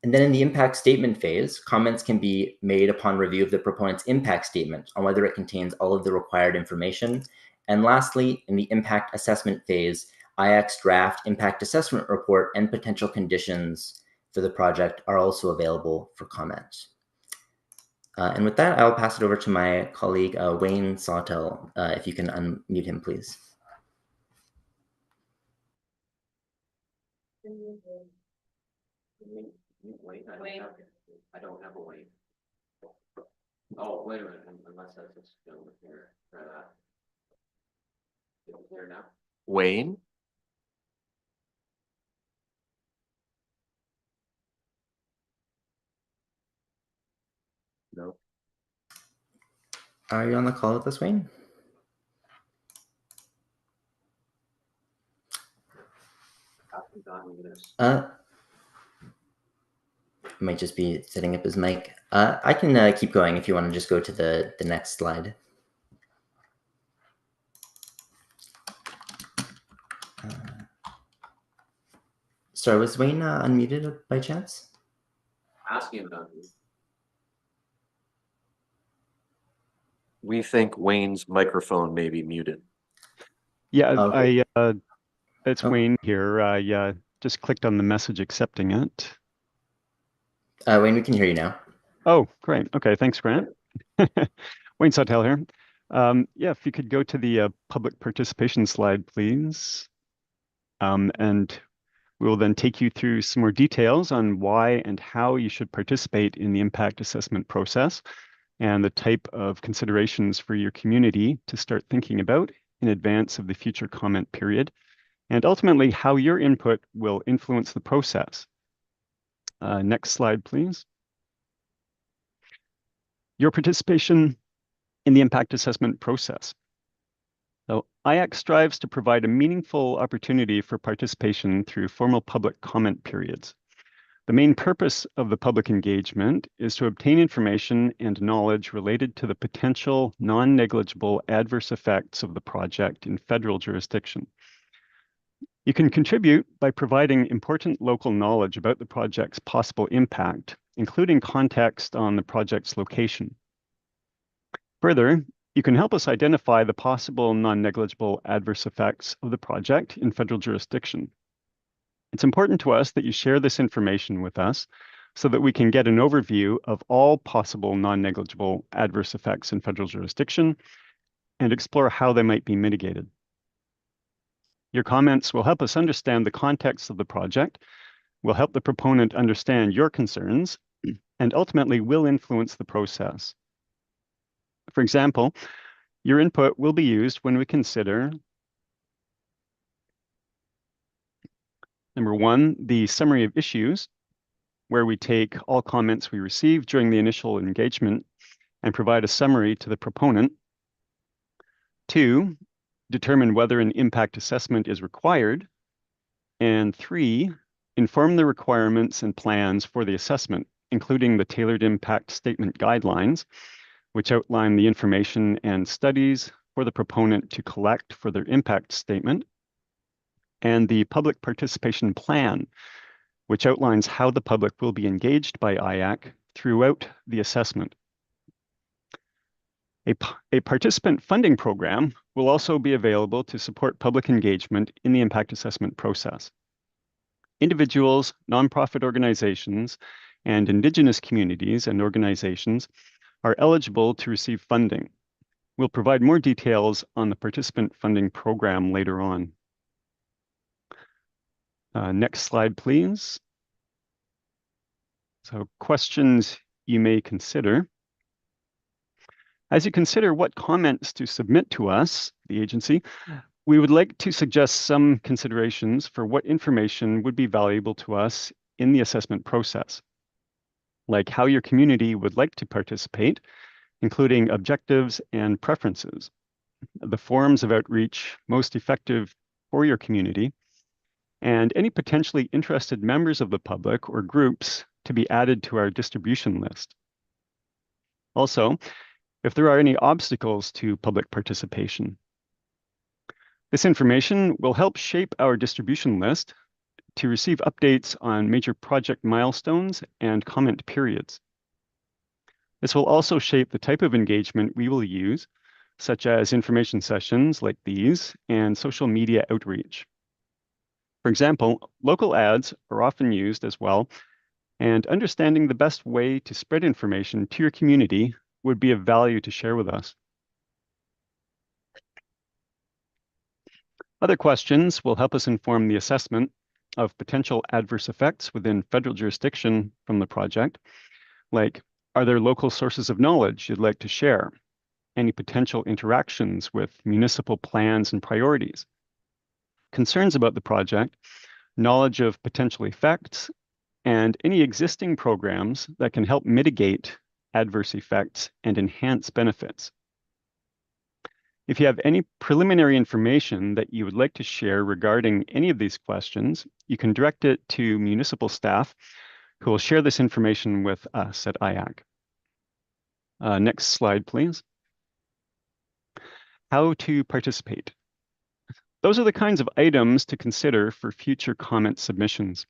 Speaker 5: And then in the impact statement phase, comments can be made upon review of the proponent's impact statement on whether it contains all of the required information. And lastly, in the impact assessment phase, IAC's draft impact assessment report and potential conditions for the project are also available for comment. And with that, I'll pass it over to my colleague, Wayne Sawtell, if you can unmute him, please.
Speaker 6: Wait, I don't have a Wayne. Oh, wait a minute, unless that's this gentleman here. Try that. There now.
Speaker 1: Wayne? No.
Speaker 5: Are you on the call with us, Wayne? Might just be setting up his mic. I can keep going if you want to just go to the next slide. Sorry, was Wayne unmuted by chance?
Speaker 6: Asking him about this.
Speaker 1: We think Wayne's microphone may be muted.
Speaker 7: Yeah,
Speaker 5: Okay.
Speaker 7: it's
Speaker 5: Oh.
Speaker 7: Wayne here. I just clicked on the message accepting it.
Speaker 5: Wayne, we can hear you now.
Speaker 7: Oh, great. Okay, thanks, Grant. Wayne Sawtell here. Yeah, if you could go to the public participation slide, please. And we will then take you through some more details on why and how you should participate in the impact assessment process and the type of considerations for your community to start thinking about in advance of the future comment period, and ultimately how your input will influence the process. Next slide, please. Your participation in the impact assessment process. So IAC strives to provide a meaningful opportunity for participation through formal public comment periods. The main purpose of the public engagement is to obtain information and knowledge related to the potential non-negligible adverse effects of the project in federal jurisdiction. You can contribute by providing important local knowledge about the project's possible impact, including context on the project's location. Further, you can help us identify the possible non-negligible adverse effects of the project in federal jurisdiction. It's important to us that you share this information with us so that we can get an overview of all possible non-negligible adverse effects in federal jurisdiction and explore how they might be mitigated. Your comments will help us understand the context of the project, will help the proponent understand your concerns, and ultimately will influence the process. For example, your input will be used when we consider, number one, the summary of issues, where we take all comments we receive during the initial engagement and provide a summary to the proponent. Two, determine whether an impact assessment is required. And three, inform the requirements and plans for the assessment, including the tailored impact statement guidelines, which outline the information and studies for the proponent to collect for their impact statement, and the public participation plan, which outlines how the public will be engaged by IAC throughout the assessment. A participant funding program will also be available to support public engagement in the impact assessment process. Individuals, nonprofit organizations, and Indigenous communities and organizations are eligible to receive funding. We'll provide more details on the participant funding program later on. Next slide, please. So questions you may consider. As you consider what comments to submit to us, the agency, we would like to suggest some considerations for what information would be valuable to us in the assessment process, like how your community would like to participate, including objectives and preferences, the forms of outreach most effective for your community, and any potentially interested members of the public or groups to be added to our distribution list. Also, if there are any obstacles to public participation. This information will help shape our distribution list to receive updates on major project milestones and comment periods. This will also shape the type of engagement we will use, such as information sessions like these and social media outreach. For example, local ads are often used as well, and understanding the best way to spread information to your community would be of value to share with us. Other questions will help us inform the assessment of potential adverse effects within federal jurisdiction from the project, like, are there local sources of knowledge you'd like to share? Any potential interactions with municipal plans and priorities? Concerns about the project, knowledge of potential effects, and any existing programs that can help mitigate adverse effects and enhance benefits. If you have any preliminary information that you would like to share regarding any of these questions, you can direct it to municipal staff who will share this information with us at IAC. Next slide, please. How to participate. Those are the kinds of items to consider for future comment submissions.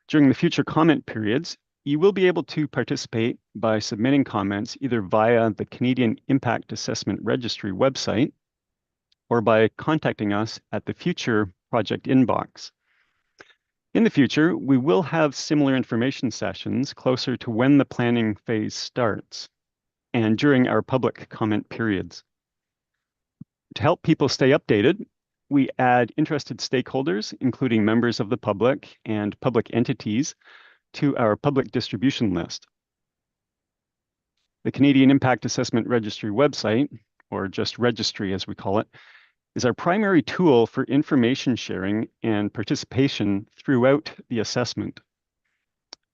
Speaker 7: During the future comment periods, you will be able to participate by submitting comments either via the Canadian Impact Assessment Registry website or by contacting us at the future project inbox. In the future, we will have similar information sessions closer to when the planning phase starts and during our public comment periods. To help people stay updated, we add interested stakeholders, including members of the public and public entities, to our public distribution list. The Canadian Impact Assessment Registry website, or just registry as we call it, is our primary tool for information sharing and participation throughout the assessment.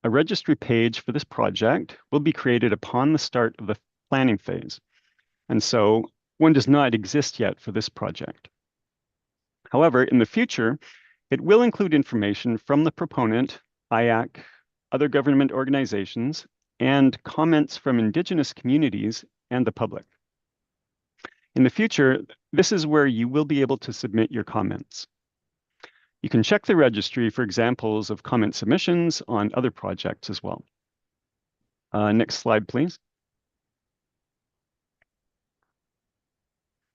Speaker 7: A registry page for this project will be created upon the start of the planning phase, and so one does not exist yet for this project. However, in the future, it will include information from the proponent, IAC, other government organizations, and comments from Indigenous communities and the public. In the future, this is where you will be able to submit your comments. You can check the registry for examples of comment submissions on other projects as well. Next slide, please.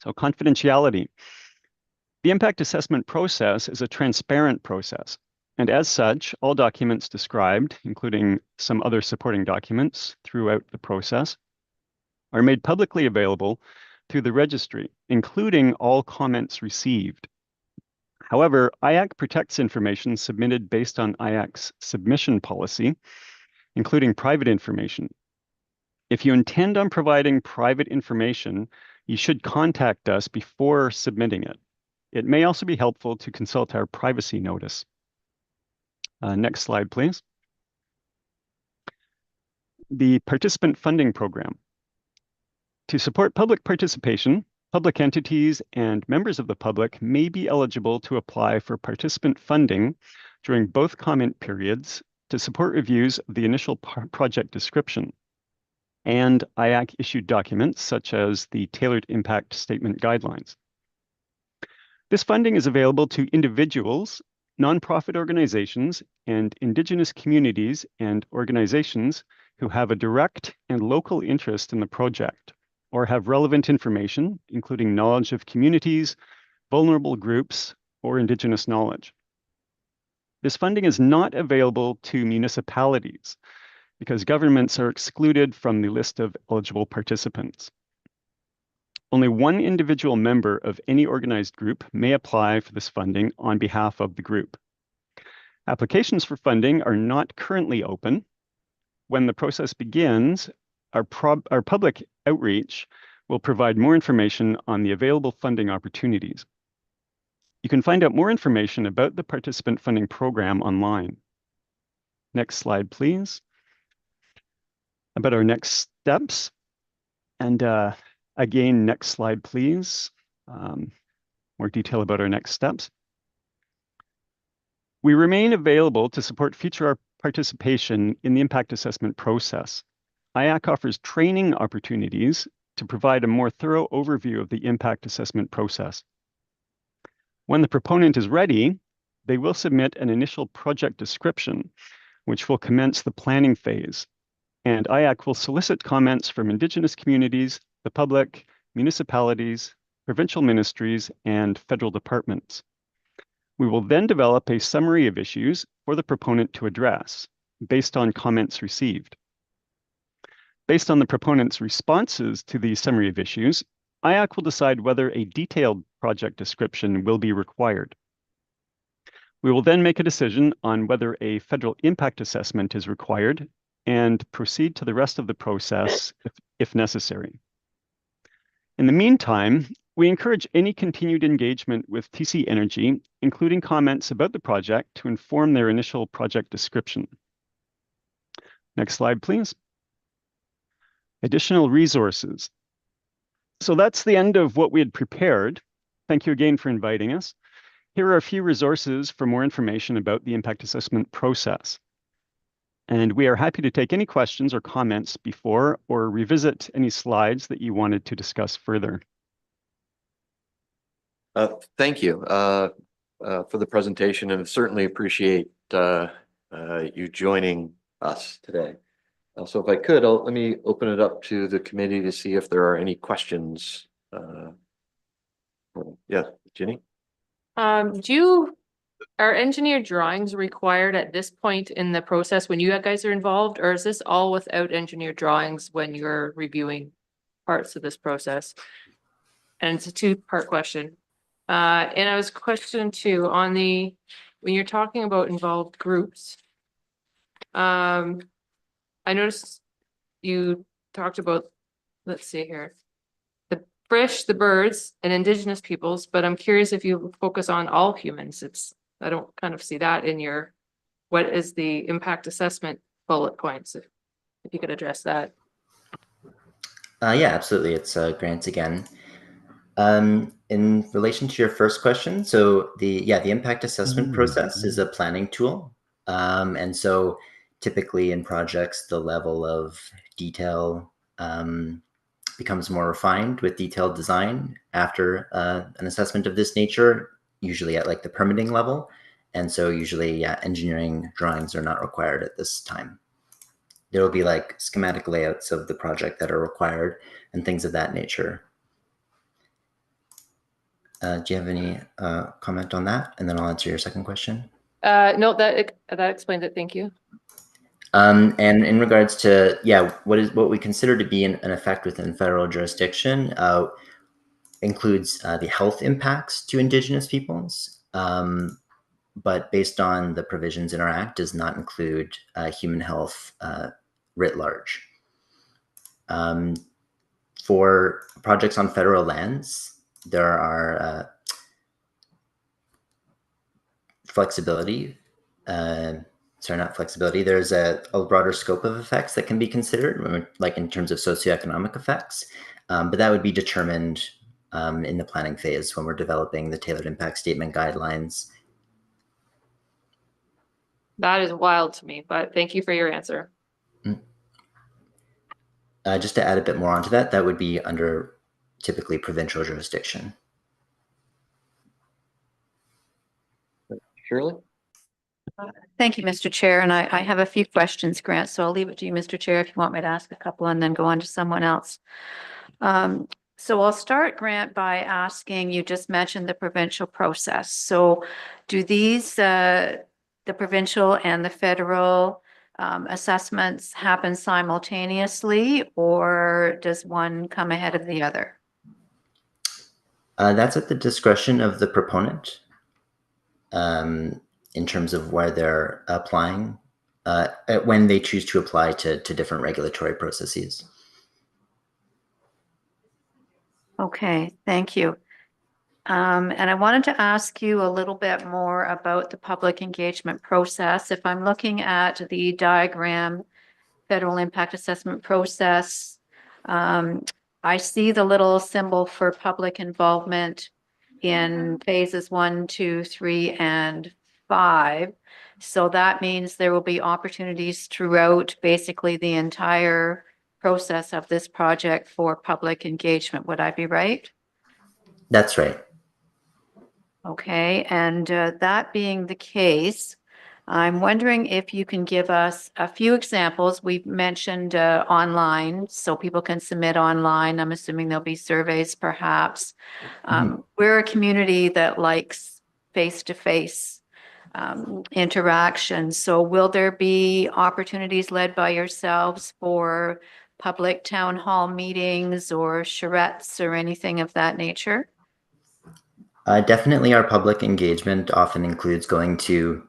Speaker 7: So confidentiality. The impact assessment process is a transparent process, and as such, all documents described, including some other supporting documents throughout the process, are made publicly available through the registry, including all comments received. However, IAC protects information submitted based on IAC's submission policy, including private information. If you intend on providing private information, you should contact us before submitting it. It may also be helpful to consult our privacy notice. Next slide, please. The participant funding program. To support public participation, public entities and members of the public may be eligible to apply for participant funding during both comment periods to support reviews of the initial project description and IAC-issued documents such as the Tailored Impact Statement Guidelines. This funding is available to individuals, nonprofit organizations, and Indigenous communities and organizations who have a direct and local interest in the project or have relevant information, including knowledge of communities, vulnerable groups, or Indigenous knowledge. This funding is not available to municipalities because governments are excluded from the list of eligible participants. Only one individual member of any organized group may apply for this funding on behalf of the group. Applications for funding are not currently open. When the process begins, our public outreach will provide more information on the available funding opportunities. You can find out more information about the participant funding program online. Next slide, please. About our next steps. And again, next slide, please. More detail about our next steps. We remain available to support future participation in the impact assessment process. IAC offers training opportunities to provide a more thorough overview of the impact assessment process. When the proponent is ready, they will submit an initial project description, which will commence the planning phase. And IAC will solicit comments from Indigenous communities, the public, municipalities, provincial ministries, and federal departments. We will then develop a summary of issues for the proponent to address based on comments received. Based on the proponent's responses to the summary of issues, IAC will decide whether a detailed project description will be required. We will then make a decision on whether a federal impact assessment is required and proceed to the rest of the process if necessary. In the meantime, we encourage any continued engagement with TC Energy, including comments about the project to inform their initial project description. Next slide, please. Additional resources. So that's the end of what we had prepared. Thank you again for inviting us. Here are a few resources for more information about the impact assessment process. And we are happy to take any questions or comments before or revisit any slides that you wanted to discuss further.
Speaker 1: Thank you for the presentation, and certainly appreciate you joining us today. So if I could, let me open it up to the committee to see if there are any questions. Yeah, Ginny?
Speaker 4: Are engineered drawings required at this point in the process when you guys are involved, or is this all without engineered drawings when you're reviewing parts of this process? And it's a two-part question. And I was question two on when you're talking about involved groups. I noticed you talked about, let's see here, the fish, the birds, and Indigenous peoples, but I'm curious if you focus on all humans. I don't kind of see that in what is the impact assessment bullet points, if you could address that.
Speaker 5: Yeah, absolutely. It's Grant again. In relation to your first question, so the impact assessment process is a planning tool. And so typically in projects, the level of detail becomes more refined with detailed design after an assessment of this nature, usually at like the permitting level. And so usually, engineering drawings are not required at this time. There will be like schematic layouts of the project that are required and things of that nature. Do you have any comment on that? And then I'll answer your second question.
Speaker 4: No, that explains it. Thank you.
Speaker 5: And in regards to, what we consider to be an effect within federal jurisdiction includes the health impacts to Indigenous peoples, but based on the provisions in our act does not include human health writ large. For projects on federal lands, there are flexibility. Sorry, not flexibility. There's a broader scope of effects that can be considered, like in terms of socioeconomic effects, but that would be determined in the planning phase when we're developing the tailored impact statement guidelines.
Speaker 4: That is wild to me, but thank you for your answer.
Speaker 5: Just to add a bit more onto that, that would be under typically provincial jurisdiction.
Speaker 1: Shirley?
Speaker 8: Thank you, Mr. Chair. And I have a few questions, Grant, so I'll leave it to you, Mr. Chair, if you want me to ask a couple and then go on to someone else. So I'll start, Grant, by asking, you just mentioned the provincial process. So do these, the provincial and the federal assessments happen simultaneously, or does one come ahead of the other?
Speaker 5: That's at the discretion of the proponent in terms of where they're applying, when they choose to apply to different regulatory processes.
Speaker 8: Okay, thank you. And I wanted to ask you a little bit more about the public engagement process. If I'm looking at the diagram, federal impact assessment process, I see the little symbol for public involvement in phases 1, 2, 3, and 5. So that means there will be opportunities throughout basically the entire process of this project for public engagement. Would I be right?
Speaker 5: That's right.
Speaker 8: Okay, and that being the case, I'm wondering if you can give us a few examples. We've mentioned online, so people can submit online. I'm assuming there'll be surveys perhaps. We're a community that likes face-to-face interaction. So will there be opportunities led by yourselves for public town hall meetings or charrettes or anything of that nature?
Speaker 5: Definitely, our public engagement often includes going to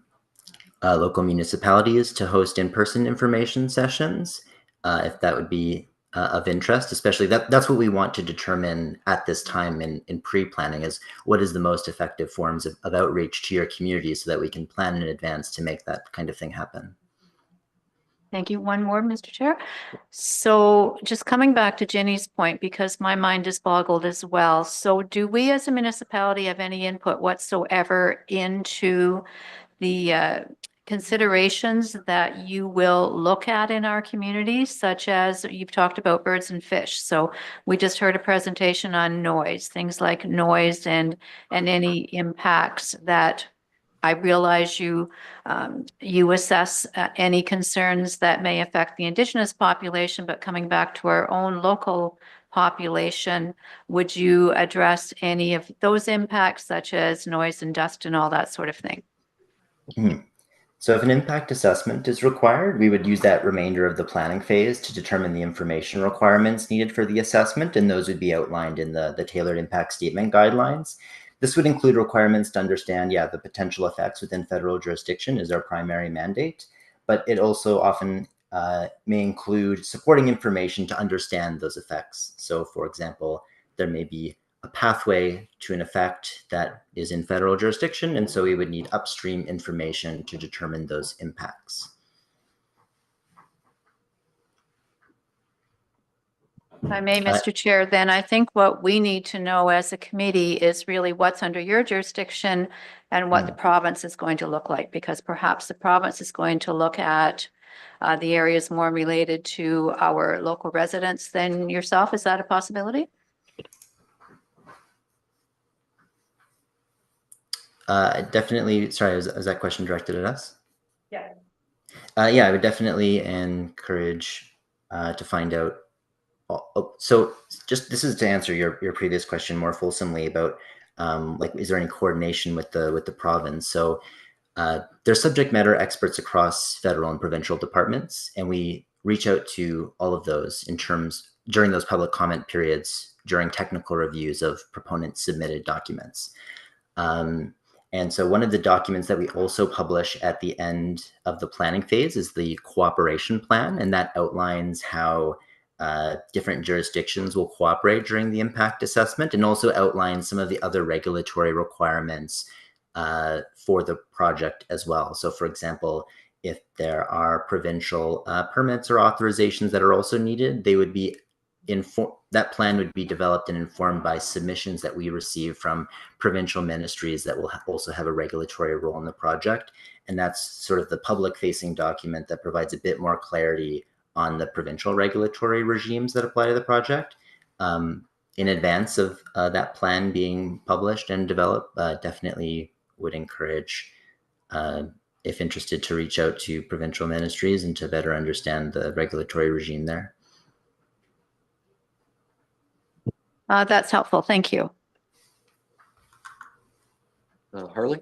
Speaker 5: local municipalities to host in-person information sessions, if that would be of interest. Especially that's what we want to determine at this time in pre-planning, is what is the most effective forms of outreach to your community, so that we can plan in advance to make that kind of thing happen.
Speaker 8: Thank you. One more, Mr. Chair. So just coming back to Jenny's point, because my mind is boggled as well. So do we as a municipality have any input whatsoever into the considerations that you will look at in our community, such as you've talked about birds and fish? So we just heard a presentation on noise, things like noise and any impacts that I realize you assess any concerns that may affect the Indigenous population, but coming back to our own local population, would you address any of those impacts, such as noise and dust and all that sort of thing?
Speaker 5: So if an impact assessment is required, we would use that remainder of the planning phase to determine the information requirements needed for the assessment, and those would be outlined in the tailored impact statement guidelines. This would include requirements to understand, the potential effects within federal jurisdiction is our primary mandate, but it also often may include supporting information to understand those effects. So for example, there may be a pathway to an effect that is in federal jurisdiction, and so we would need upstream information to determine those impacts.
Speaker 8: If I may, Mr. Chair, then I think what we need to know as a committee is really what's under your jurisdiction and what the province is going to look like, because perhaps the province is going to look at the areas more related to our local residents than yourself. Is that a possibility?
Speaker 5: Definitely, sorry, is that question directed at us?
Speaker 8: Yeah.
Speaker 5: Yeah, I would definitely encourage to find out. So just this is to answer your previous question more fulsomely about like, is there any coordination with the province? So there's subject matter experts across federal and provincial departments, and we reach out to all of those during those public comment periods, during technical reviews of proponent submitted documents. And so one of the documents that we also publish at the end of the planning phase is the cooperation plan, and that outlines how different jurisdictions will cooperate during the impact assessment, and also outlines some of the other regulatory requirements for the project as well. So for example, if there are provincial permits or authorizations that are also needed, they would be that plan would be developed and informed by submissions that we receive from provincial ministries that will also have a regulatory role in the project. And that's sort of the public facing document that provides a bit more clarity on the provincial regulatory regimes that apply to the project. In advance of that plan being published and developed, definitely would encourage, if interested, to reach out to provincial ministries and to better understand the regulatory regime there.
Speaker 8: That's helpful. Thank you.
Speaker 1: Harley?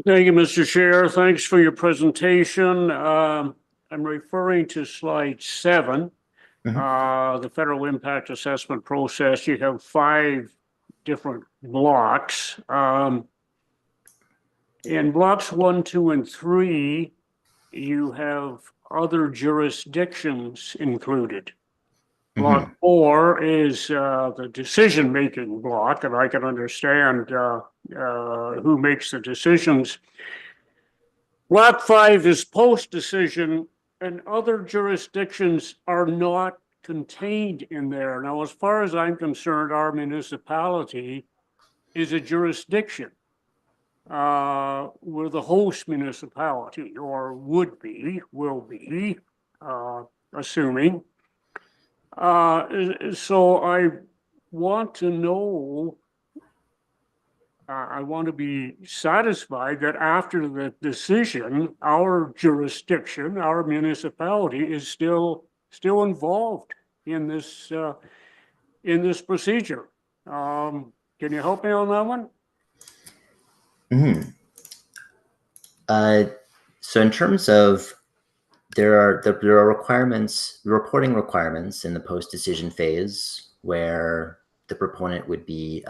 Speaker 2: Thank you, Mr. Chair. Thanks for your presentation. I'm referring to slide 7. The federal impact assessment process. You have 5 different blocks. In blocks 1, 2, and 3, you have other jurisdictions included. Block 4 is the decision-making block, and I can understand who makes the decisions. Block 5 is post-decision, and other jurisdictions are not contained in there. Now, as far as I'm concerned, our municipality is a jurisdiction. We're the host municipality, or will be, assuming. So I want to know I want to be satisfied that after the decision, our jurisdiction, our municipality is still involved in this procedure. Can you help me on that one?
Speaker 5: Mhm. So in terms of there are requirements, reporting requirements in the post-decision phase where the proponent would be,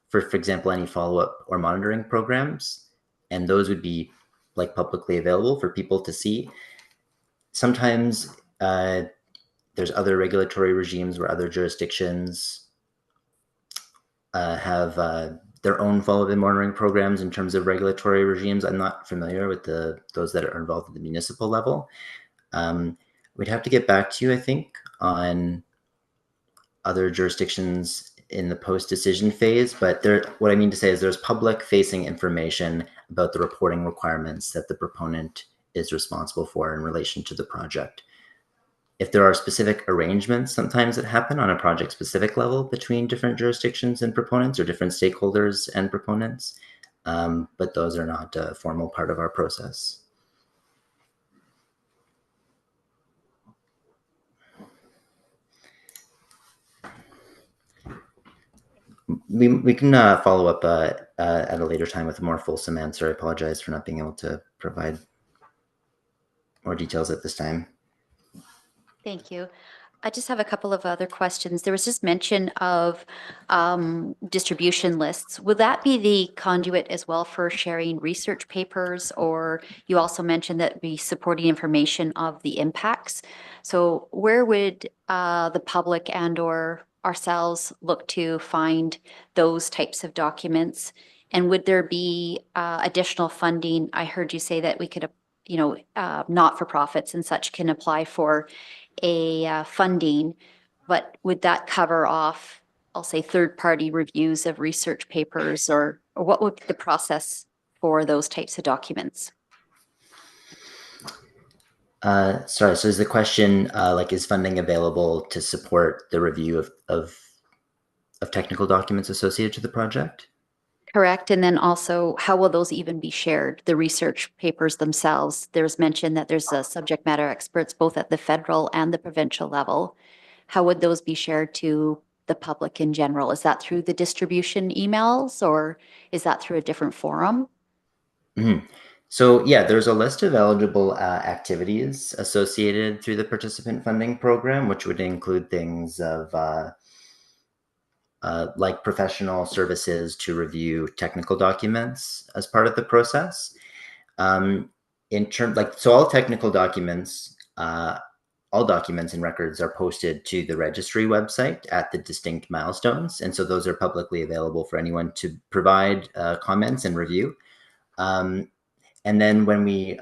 Speaker 5: for example, any follow-up or monitoring programs, and those would be like publicly available for people to see. Sometimes there's other regulatory regimes where other jurisdictions have their own follow-up and monitoring programs in terms of regulatory regimes. I'm not familiar with those that are involved at the municipal level. We'd have to get back to you, I think, on other jurisdictions in the post-decision phase. But what I mean to say is there's public-facing information about the reporting requirements that the proponent is responsible for in relation to the project. If there are specific arrangements sometimes that happen on a project-specific level between different jurisdictions and proponents or different stakeholders and proponents, but those are not a formal part of our process. We can follow up at a later time with a more fulsome answer. I apologize for not being able to provide more details at this time.
Speaker 8: Thank you. I just have a couple of other questions. There was just mention of distribution lists. Will that be the conduit as well for sharing research papers? Or you also mentioned that be supporting information of the impacts. So where would the public and or ourselves look to find those types of documents? And would there be additional funding? I heard you say that we could, not-for-profits and such can apply for a funding, but would that cover off, I'll say, third-party reviews of research papers, or what would be the process for those types of documents?
Speaker 5: Sorry, so is the question like, is funding available to support the review of technical documents associated to the project?
Speaker 8: Correct. And then also, how will those even be shared? The research papers themselves, there's mention that there's subject matter experts both at the federal and the provincial level. How would those be shared to the public in general? Is that through the distribution emails, or is that through a different forum?
Speaker 5: Mm-hmm. So yeah, there's a list of eligible activities associated through the participant funding program, which would include things of like professional services to review technical documents as part of the process. In terms, so all technical documents, all documents and records are posted to the registry website at the distinct milestones. And so those are publicly available for anyone to provide comments and review. And then when we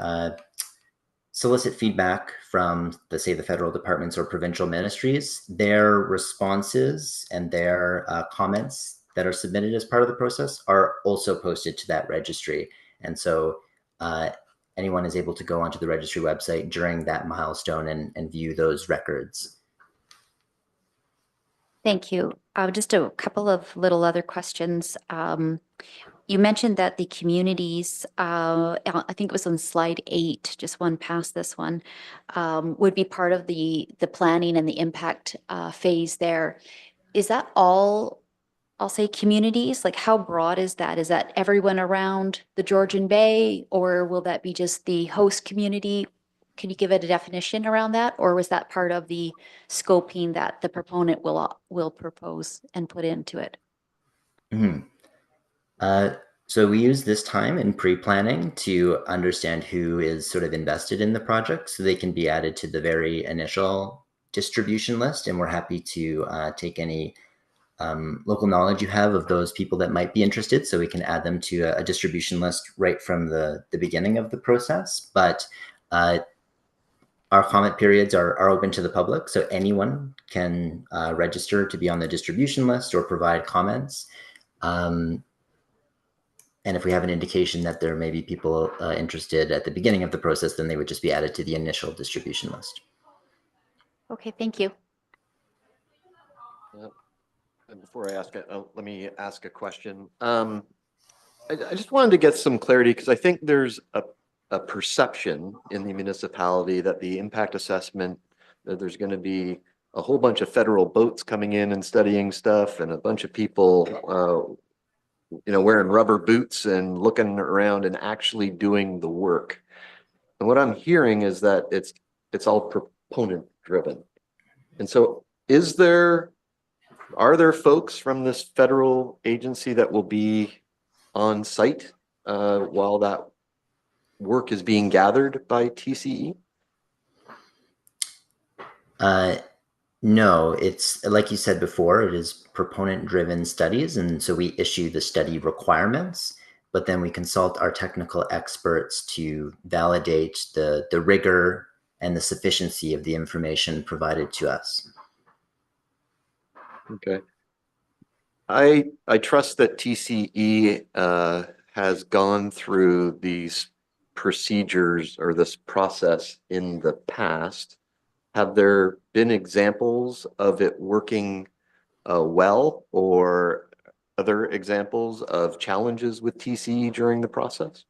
Speaker 5: solicit feedback from, let's say, the federal departments or provincial ministries, their responses and their comments that are submitted as part of the process are also posted to that registry. And so anyone is able to go onto the registry website during that milestone and view those records.
Speaker 8: Thank you. Just a couple of little other questions. You mentioned that the communities, I think it was on slide 8, just one past this one, would be part of the planning and the impact phase there. Is that all, I'll say, communities? Like, how broad is that? Is that everyone around the Georgian Bay, or will that be just the host community? Can you give it a definition around that? Or was that part of the scoping that the proponent will propose and put into it?
Speaker 5: Mm-hmm. So we use this time in pre-planning to understand who is sort of invested in the project so they can be added to the very initial distribution list. And we're happy to take any local knowledge you have of those people that might be interested so we can add them to a distribution list right from the beginning of the process. But our comment periods are open to the public, so anyone can register to be on the distribution list or provide comments. And if we have an indication that there may be people interested at the beginning of the process, then they would just be added to the initial distribution list.
Speaker 8: Okay, thank you.
Speaker 1: And before I ask it, let me ask a question. I just wanted to get some clarity because I think there's a perception in the municipality that the impact assessment, that there's going to be a whole bunch of federal boats coming in and studying stuff and a bunch of people, wearing rubber boots and looking around and actually doing the work. And what I'm hearing is that it's all proponent driven. And so are there folks from this federal agency that will be on site while that work is being gathered by TCE?
Speaker 5: No, it's like you said before, it is proponent-driven studies, and so we issue the study requirements, but then we consult our technical experts to validate the rigor and the sufficiency of the information provided to us.
Speaker 1: Okay. I trust that TCE has gone through these procedures or this process in the past. Have there been examples of it working well, or other examples of challenges with TCE during the process?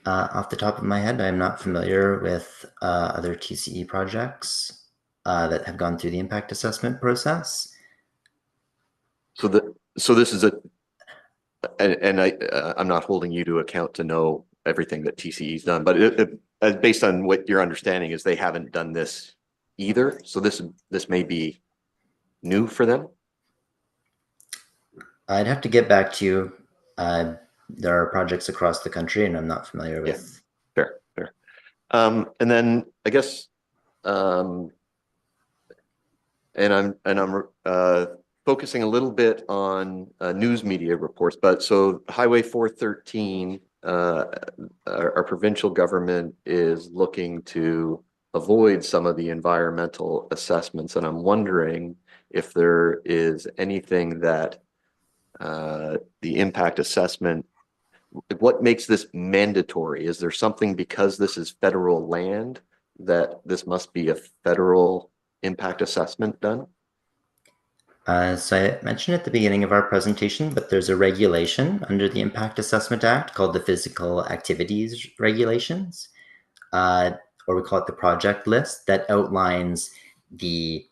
Speaker 5: Off the top of my head, I'm not familiar with other TCE projects that have gone through the impact assessment process.
Speaker 1: So this is I'm not holding you to account to know everything that TCE's done, but based on what your understanding is, they haven't done this either. So this may be new for them.
Speaker 5: I'd have to get back to you. There are projects across the country, and I'm not familiar with.
Speaker 1: Yeah, fair. And then I guess, and I'm focusing a little bit on news media reports, but so Highway 413, our provincial government is looking to avoid some of the environmental assessments, and I'm wondering if there is anything that the impact assessment, what makes this mandatory? Is there something, because this is federal land, that this must be a federal impact assessment done?
Speaker 5: So I mentioned at the beginning of our presentation, but there's a regulation under the Impact Assessment Act called the Physical Activities Regulations, or we call it the project list, that outlines the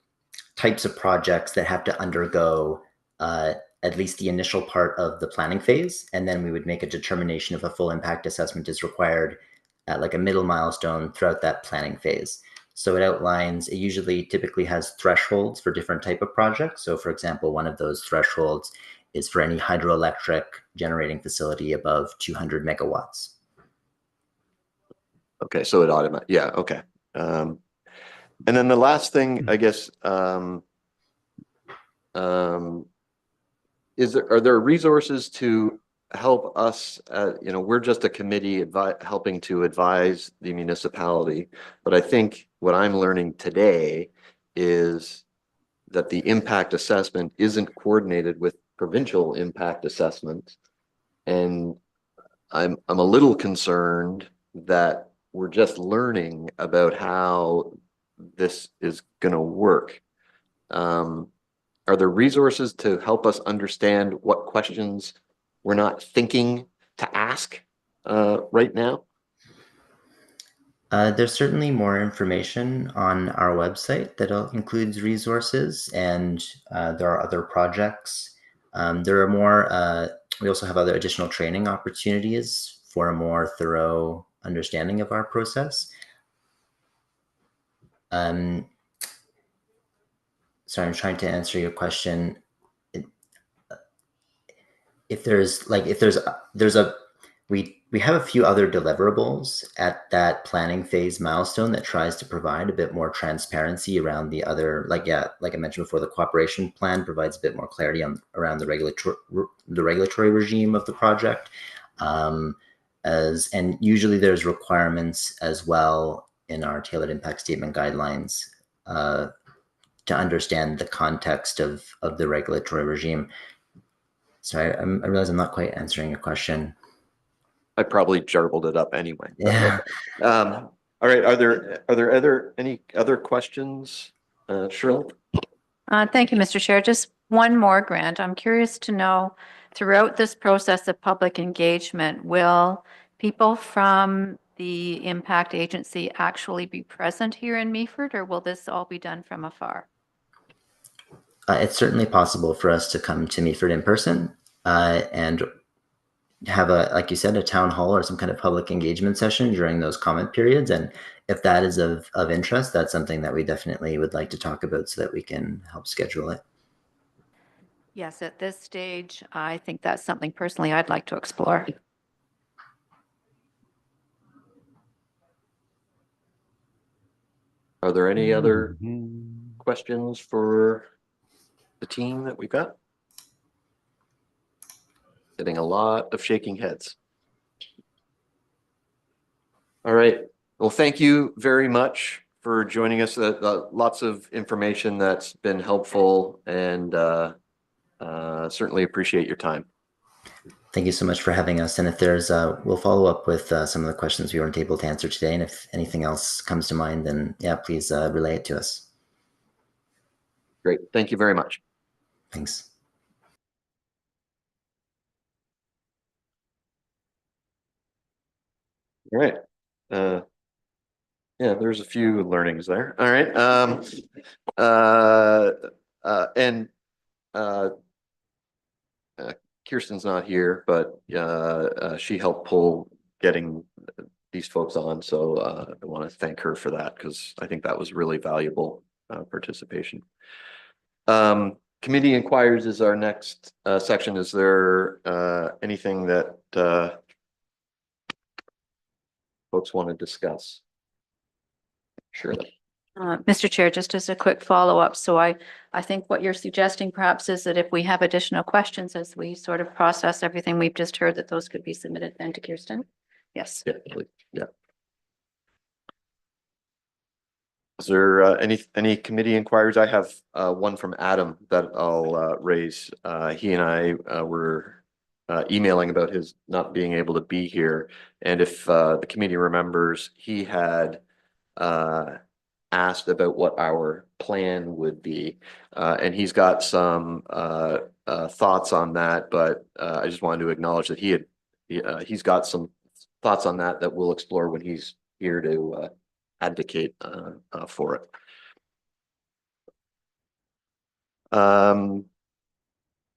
Speaker 5: types of projects that have to undergo at least the initial part of the planning phase, and then we would make a determination if a full impact assessment is required at like a middle milestone throughout that planning phase. So it outlines, it usually typically has thresholds for different type of projects. So for example, one of those thresholds is for any hydroelectric generating facility above 200 megawatts.
Speaker 1: Okay, so it automatically, yeah, okay. And then the last thing, I guess, are there resources to help us? We're just a committee helping to advise the municipality, but I think what I'm learning today is that the impact assessment isn't coordinated with provincial impact assessments, and I'm a little concerned that we're just learning about how this is going to work. Are there resources to help us understand what questions we're not thinking to ask right now?
Speaker 5: There's certainly more information on our website that includes resources, and there are other projects. There are more, we also have other additional training opportunities for a more thorough understanding of our process. Sorry, I'm trying to answer your question. We have a few other deliverables at that planning phase milestone that tries to provide a bit more transparency around the other, like I mentioned before, the cooperation plan provides a bit more clarity around the regulatory regime of the project. And usually there's requirements as well in our tailored impact statement guidelines to understand the context of the regulatory regime. Sorry, I realize I'm not quite answering your question.
Speaker 1: I probably jarbled it up anyway.
Speaker 5: Yeah.
Speaker 1: All right. Are there any other questions, Shirley?
Speaker 8: Thank you, Mr. Chair. Just one more, Grant. I'm curious to know, throughout this process of public engagement, will people from the impact agency actually be present here in Meaford, or will this all be done from afar?
Speaker 5: It's certainly possible for us to come to Meaford in person and have like you said, a town hall or some kind of public engagement session during those comment periods. And if that is of interest, that's something that we definitely would like to talk about so that we can help schedule it.
Speaker 8: Yes, at this stage, I think that's something personally I'd like to explore.
Speaker 1: Are there any other questions for the team that we've got? Getting a lot of shaking heads. All right. Well, thank you very much for joining us. Lots of information that's been helpful, and certainly appreciate your time.
Speaker 5: Thank you so much for having us. And if there's, we'll follow up with some of the questions we weren't able to answer today. And if anything else comes to mind, then yeah, please relay it to us.
Speaker 1: Great. Thank you very much.
Speaker 5: Thanks.
Speaker 1: All right. Yeah, there's a few learnings there. All right. Kirsten's not here, but she helped pull getting these folks on. So I want to thank her for that, because I think that was really valuable participation. Committee inquiries is our next section. Is there anything that folks want to discuss? Sure.
Speaker 8: Mr. Chair, just as a quick follow-up, so I think what you're suggesting perhaps is that if we have additional questions as we sort of process everything we've just heard, that those could be submitted then to Kirsten? Yes.
Speaker 1: Yeah, please. Yeah. Is there any committee inquiries? I have one from Adam that I'll raise. He and I were emailing about his not being able to be here, and if the committee remembers, he had asked about what our plan would be, and he's got some thoughts on that. But I just wanted to acknowledge that he's got some thoughts on that we'll explore when he's here to advocate for it.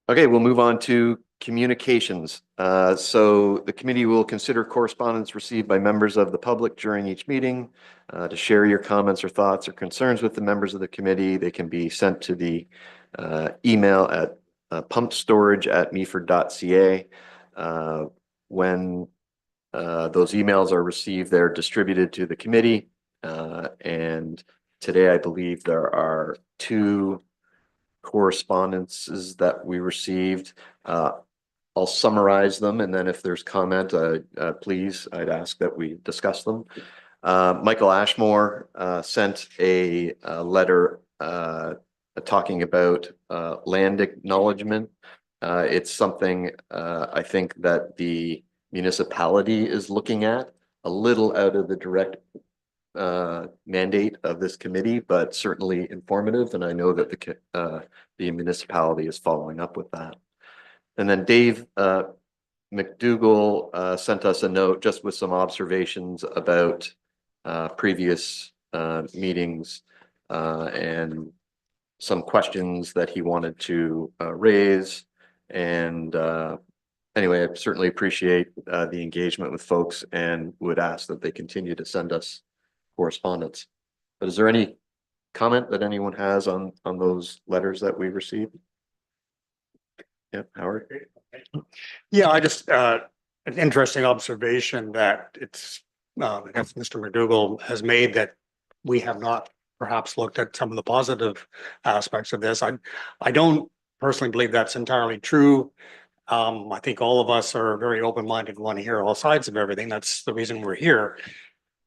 Speaker 1: Okay, we'll move on to communications. So the committee will consider correspondence received by members of the public during each meeting. To share your comments or thoughts or concerns with the members of the committee, they can be sent to the email at pumpstorage@meaford.ca. When those emails are received, they're distributed to the committee. And today, I believe there are 2 correspondences that we received. I'll summarize them, and then if there's comment, please, I'd ask that we discuss them. Michael Ashmore sent a letter talking about land acknowledgement. It's something I think that the municipality is looking at, a little out of the direct mandate of this committee, but certainly informative. And I know that the municipality is following up with that. And then Dave McDougall sent us a note just with some observations about previous meetings and some questions that he wanted to raise. And anyway, I certainly appreciate the engagement with folks and would ask that they continue to send us correspondence. But is there any comment that anyone has on those letters that we received? Yeah, Howard.
Speaker 2: Yeah, I just, an interesting observation that it's, I guess Mr. McDougall has made, that we have not perhaps looked at some of the positive aspects of this. I don't personally believe that's entirely true. I think all of us are very open-minded and want to hear all sides of everything. That's the reason we're here.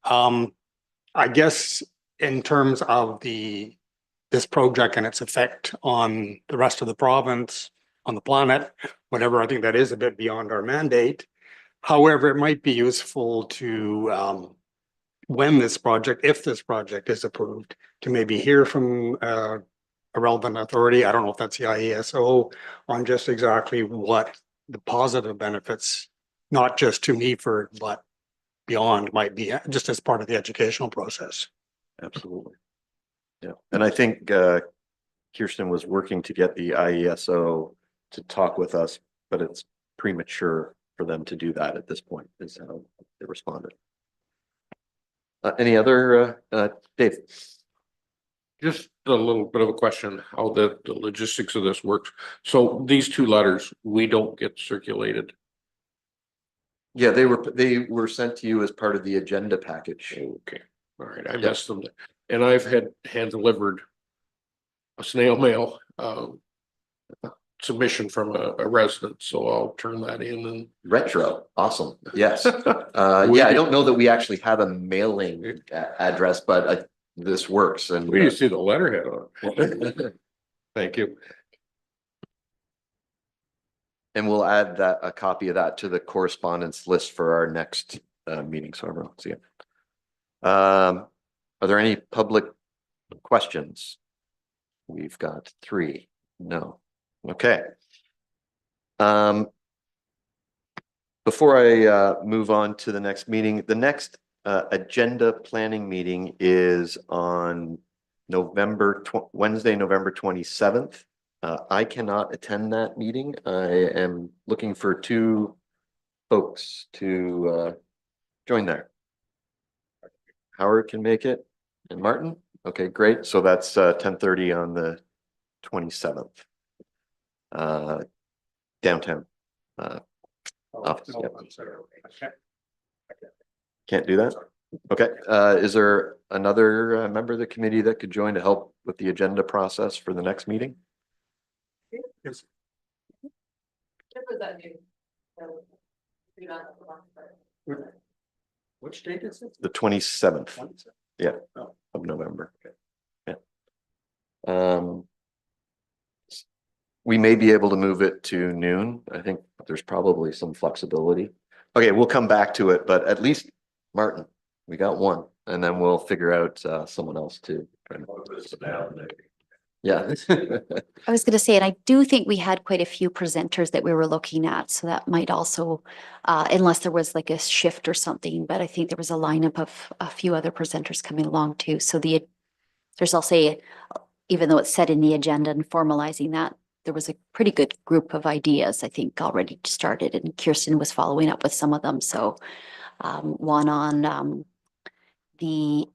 Speaker 2: I guess in terms of this project and its effect on the rest of the province, on the planet, whatever, I think that is a bit beyond our mandate. However, it might be useful to, when this project, if this project is approved, to maybe hear from
Speaker 9: a relevant authority. I don't know if that's the IESO on just exactly what the positive benefits, not just to Meaford, but beyond might be, just as part of the educational process.
Speaker 1: Absolutely. Yeah, and I think Kirsten was working to get the IESO to talk with us, but it's premature for them to do that at this point, is how they responded. Any other, Dave?
Speaker 10: Just a little bit of a question, how the logistics of this works. So these two letters, we don't get circulated.
Speaker 1: Yeah, they were sent to you as part of the agenda package.
Speaker 10: Okay, all right, I missed them. And I've had hand delivered a snail mail submission from a resident, so I'll turn that in and.
Speaker 1: Retro, awesome, yes. Yeah, I don't know that we actually have a mailing address, but this works and.
Speaker 10: We just see the letterhead on it.
Speaker 1: Thank you. And we'll add a copy of that to the correspondence list for our next meeting, so everyone will see it. Are there any public questions? We've got 3. No. Okay. Before I move on to the next meeting, the next agenda planning meeting is on Wednesday, November 27th. I cannot attend that meeting. I am looking for 2 folks to join there. Howard can make it, and Martin. Okay, great. So that's 10:30 on the 27th. Downtown. Office. Yep. Can't do that. Okay. Is there another member of the committee that could join to help with the agenda process for the next meeting?
Speaker 9: Yes. Which date is it?
Speaker 1: The 27th. Yeah, of November. Yeah. We may be able to move it to noon. I think there's probably some flexibility. Okay, we'll come back to it, but at least Martin, we got 1, and then we'll figure out someone else to. Yeah.
Speaker 11: I was going to say, and I do think we had quite a few presenters that we were looking at, so that might also, unless there was like a shift or something, but I think there was a lineup of a few other presenters coming along too. So there's, I'll say, even though it's set in the agenda and formalizing that, there was a pretty good group of ideas, I think, already started, and Kirsten was following up with some of them. So one on the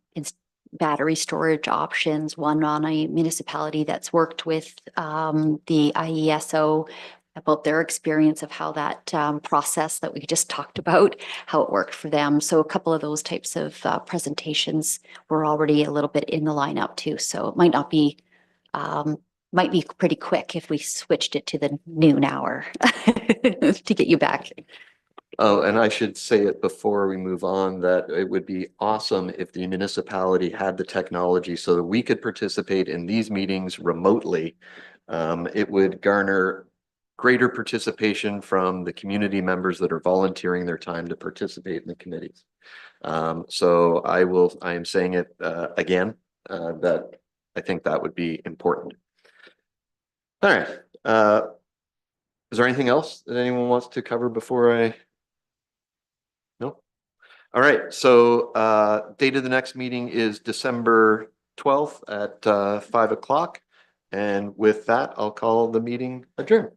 Speaker 11: battery storage options, one on a municipality that's worked with the IESO about their experience of how that process that we just talked about, how it worked for them. So a couple of those types of presentations were already a little bit in the lineup too. So it might be pretty quick if we switched it to the noon hour to get you back.
Speaker 1: Oh, and I should say it before we move on that it would be awesome if the municipality had the technology so that we could participate in these meetings remotely. It would garner greater participation from the community members that are volunteering their time to participate in the committees. So I am saying it again, that I think that would be important. All right. Is there anything else that anyone wants to cover before I? No. All right. So date of the next meeting is December 12th at 5 o'clock. And with that, I'll call the meeting adjourned.